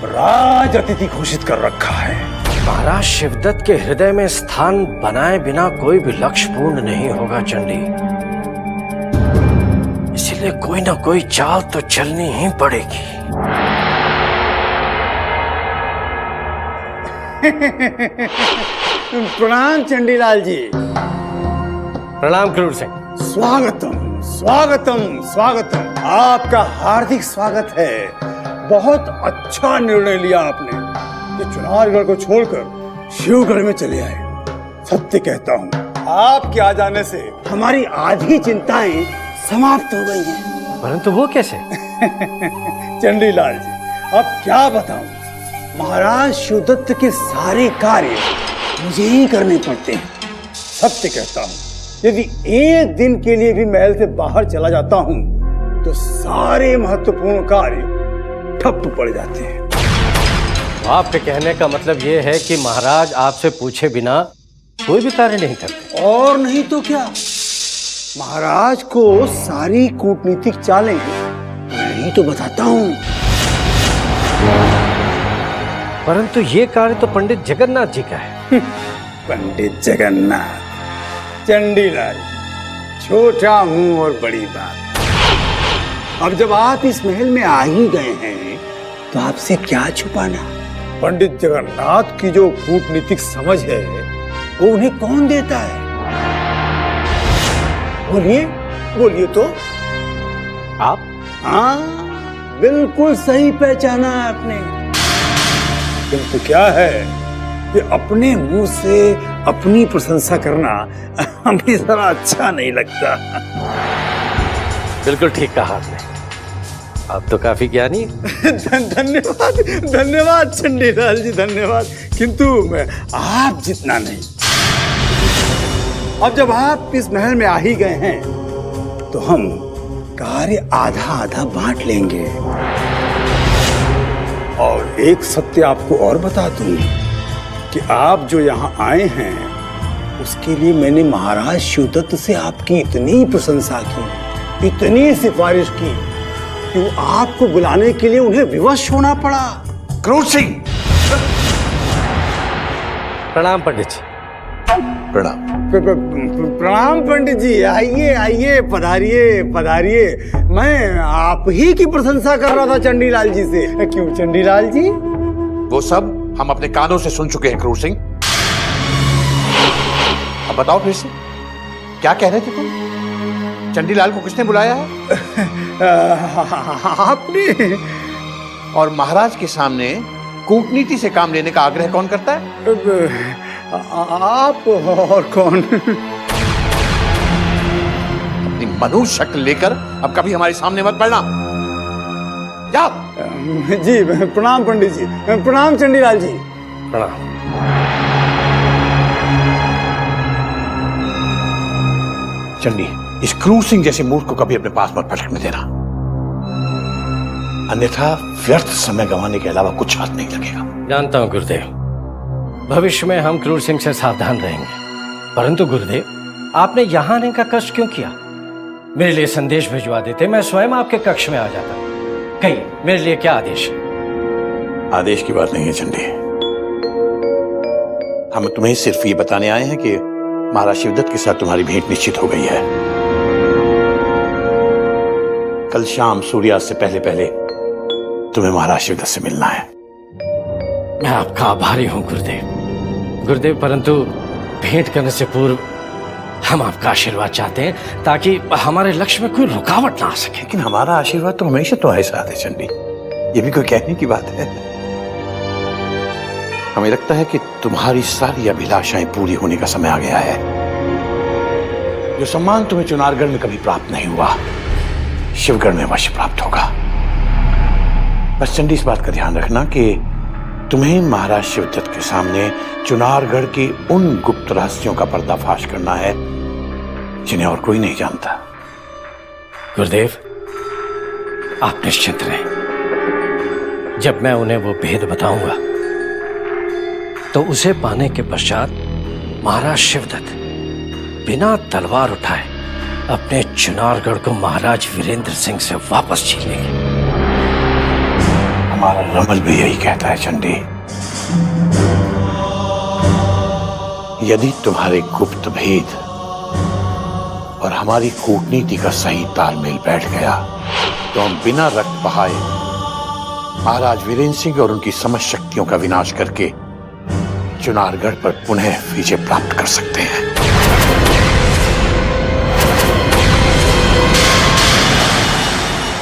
राज अतिथि घोषित कर रखा है। महाराज शिवदत्त के हृदय में स्थान बनाए बिना कोई भी लक्ष्य पूर्ण नहीं होगा चंडी। इसलिए कोई ना कोई चाल तो चलनी ही पड़ेगी। प्रणाम चंडीलाल जी। प्रणाम क्रूर सिंह। स्वागतम स्वागतम स्वागतम। आपका हार्दिक स्वागत है। बहुत अच्छा निर्णय लिया आपने कि चुनारगढ़ को छोड़कर शिवगढ़ में चले आए। सत्य कहता हूँ, आपके आ जाने से हमारी आधी चिंताएं समाप्त हो गई हैं। परंतु वो कैसे? चंडीलाल जी, अब क्या बताऊं, महाराज शिवदत्त के सारे कार्य मुझे ही करने पड़ते हैं। सत्य कहता हूँ, यदि एक दिन के लिए भी महल से बाहर चला जाता हूँ तो सारे महत्वपूर्ण कार्य ठप पड़ जाते हैं। आपके कहने का मतलब ये है कि महाराज आपसे पूछे बिना कोई भी कार्य नहीं करते? और नहीं तो क्या, महाराज को सारी कूटनीतिक चालें मैं ही तो बताता हूँ। परंतु ये कार्य तो पंडित जगन्नाथ जी का है। पंडित जगन्नाथ, चंडीलाल, छोटा मुंह और बड़ी बात। अब जब आप इस महल में आ ही गए हैं तो आपसे क्या छुपाना। पंडित जगन्नाथ की जो कूटनीतिक समझ है वो उन्हें कौन देता है? बोलिए बोलिए तो। आप? हाँ, बिल्कुल सही पहचाना आपने। किंतु क्या है कि अपने मुंह से अपनी प्रशंसा करना हमें जरा अच्छा नहीं लगता। बिल्कुल ठीक कहा आपने। आप तो काफी ज्ञानी। धन्यवाद धन्यवाद चंडीलाल जी, धन्यवाद। किंतु मैं आप जितना नहीं। अब जब आप इस महल में आ ही गए हैं तो हम कार्य आधा आधा बांट लेंगे। और एक सत्य आपको और बता दूं कि आप जो यहाँ आए हैं उसके लिए मैंने महाराज शिवदत्त से आपकी इतनी प्रशंसा की, इतनी सिफारिश की कि वो आपको बुलाने के लिए उन्हें विवश होना पड़ा। क्रूर सिंह। प्रणाम पंडित जी। प्रणाम। प्रणाम पंडित जी, आइए आइए, पधारिए पधारिए। मैं आप ही की प्रशंसा कर रहा था चंडीलाल जी से। क्यों चंडीलाल जी? वो सब हम अपने कानों से सुन चुके हैं क्रूर सिंह। अब बताओ फिर से, क्या कह रहे थे तुम? चंडीलाल को किसने बुलाया है? आपने। और महाराज के सामने कूटनीति से काम लेने का आग्रह कौन करता है? आप और कौन? अपनी मनुष्य शक्ल लेकर अब कभी हमारे सामने मत पड़ना। जाओ। जी प्रणाम पंडित जी। प्रणाम चंडीलाल जी। प्रणाम। चंडी, इस क्रूर सिंह जैसे मूर्ख को कभी अपने पास मत पटकने देना, अन्यथा व्यर्थ समय गंवाने के अलावा कुछ हाथ नहीं लगेगा। जानता हूं गुरुदेव, भविष्य में हम क्रूर सिंह से सावधान रहेंगे। परंतु गुरुदेव, आपने यहाँ आने का कष्ट क्यों किया? मेरे लिए संदेश भिजवा देते, मैं स्वयं आपके कक्ष में आ जाता। कहिए, मेरे लिए क्या आदेश है? आदेश की बात नहीं है चंडी, हम तुम्हें सिर्फ ये बताने आए हैं कि महाराज शिवदत्त के साथ तुम्हारी भेंट निश्चित हो गई है। कल शाम सूर्यास्त से पहले पहले तुम्हें महाराज शिवदत्त से मिलना है। मैं आपका आभारी हूं गुरुदेव। गुरुदेव, परंतु भेंट करने से पूर्व हम आपका आशीर्वाद चाहते हैं ताकि हमारे लक्ष्य में कोई रुकावट ना आ सके। लेकिन हमारा आशीर्वाद तो हमेशा तुम्हारे साथ है चंडी, ये भी कोई कहने की बात है? हमें लगता है कि तुम्हारी सारी अभिलाषाएं पूरी होने का समय आ गया है। जो सम्मान तुम्हें चुनारगढ़ में कभी प्राप्त नहीं हुआ, शिवगढ़ में अवश्य प्राप्त होगा। बस चंडी, इस बात का ध्यान रखना कि तुम्हें महाराज शिवदत्त के सामने चुनारगढ़ की उन गुप्त रहस्यों का पर्दाफाश करना है जिन्हें और कोई नहीं जानता। गुरुदेव, आप निश्चिंत रहें। जब मैं उन्हें वो भेद बताऊंगा तो उसे पाने के पश्चात महाराज शिवदत्त बिना तलवार उठाए अपने चुनारगढ़ को महाराज वीरेंद्र सिंह से वापस छीन लेंगे। हमारा रमल भी यही कहता है चंडी। यदि तुम्हारे गुप्त भेद और हमारी कूटनीति का सही तालमेल बैठ गया तो हम बिना रक्त बहाए महाराज वीरेंद्र सिंह और उनकी समस्त शक्तियों का विनाश करके चुनारगढ़ पर पुनः विजय प्राप्त कर सकते हैं।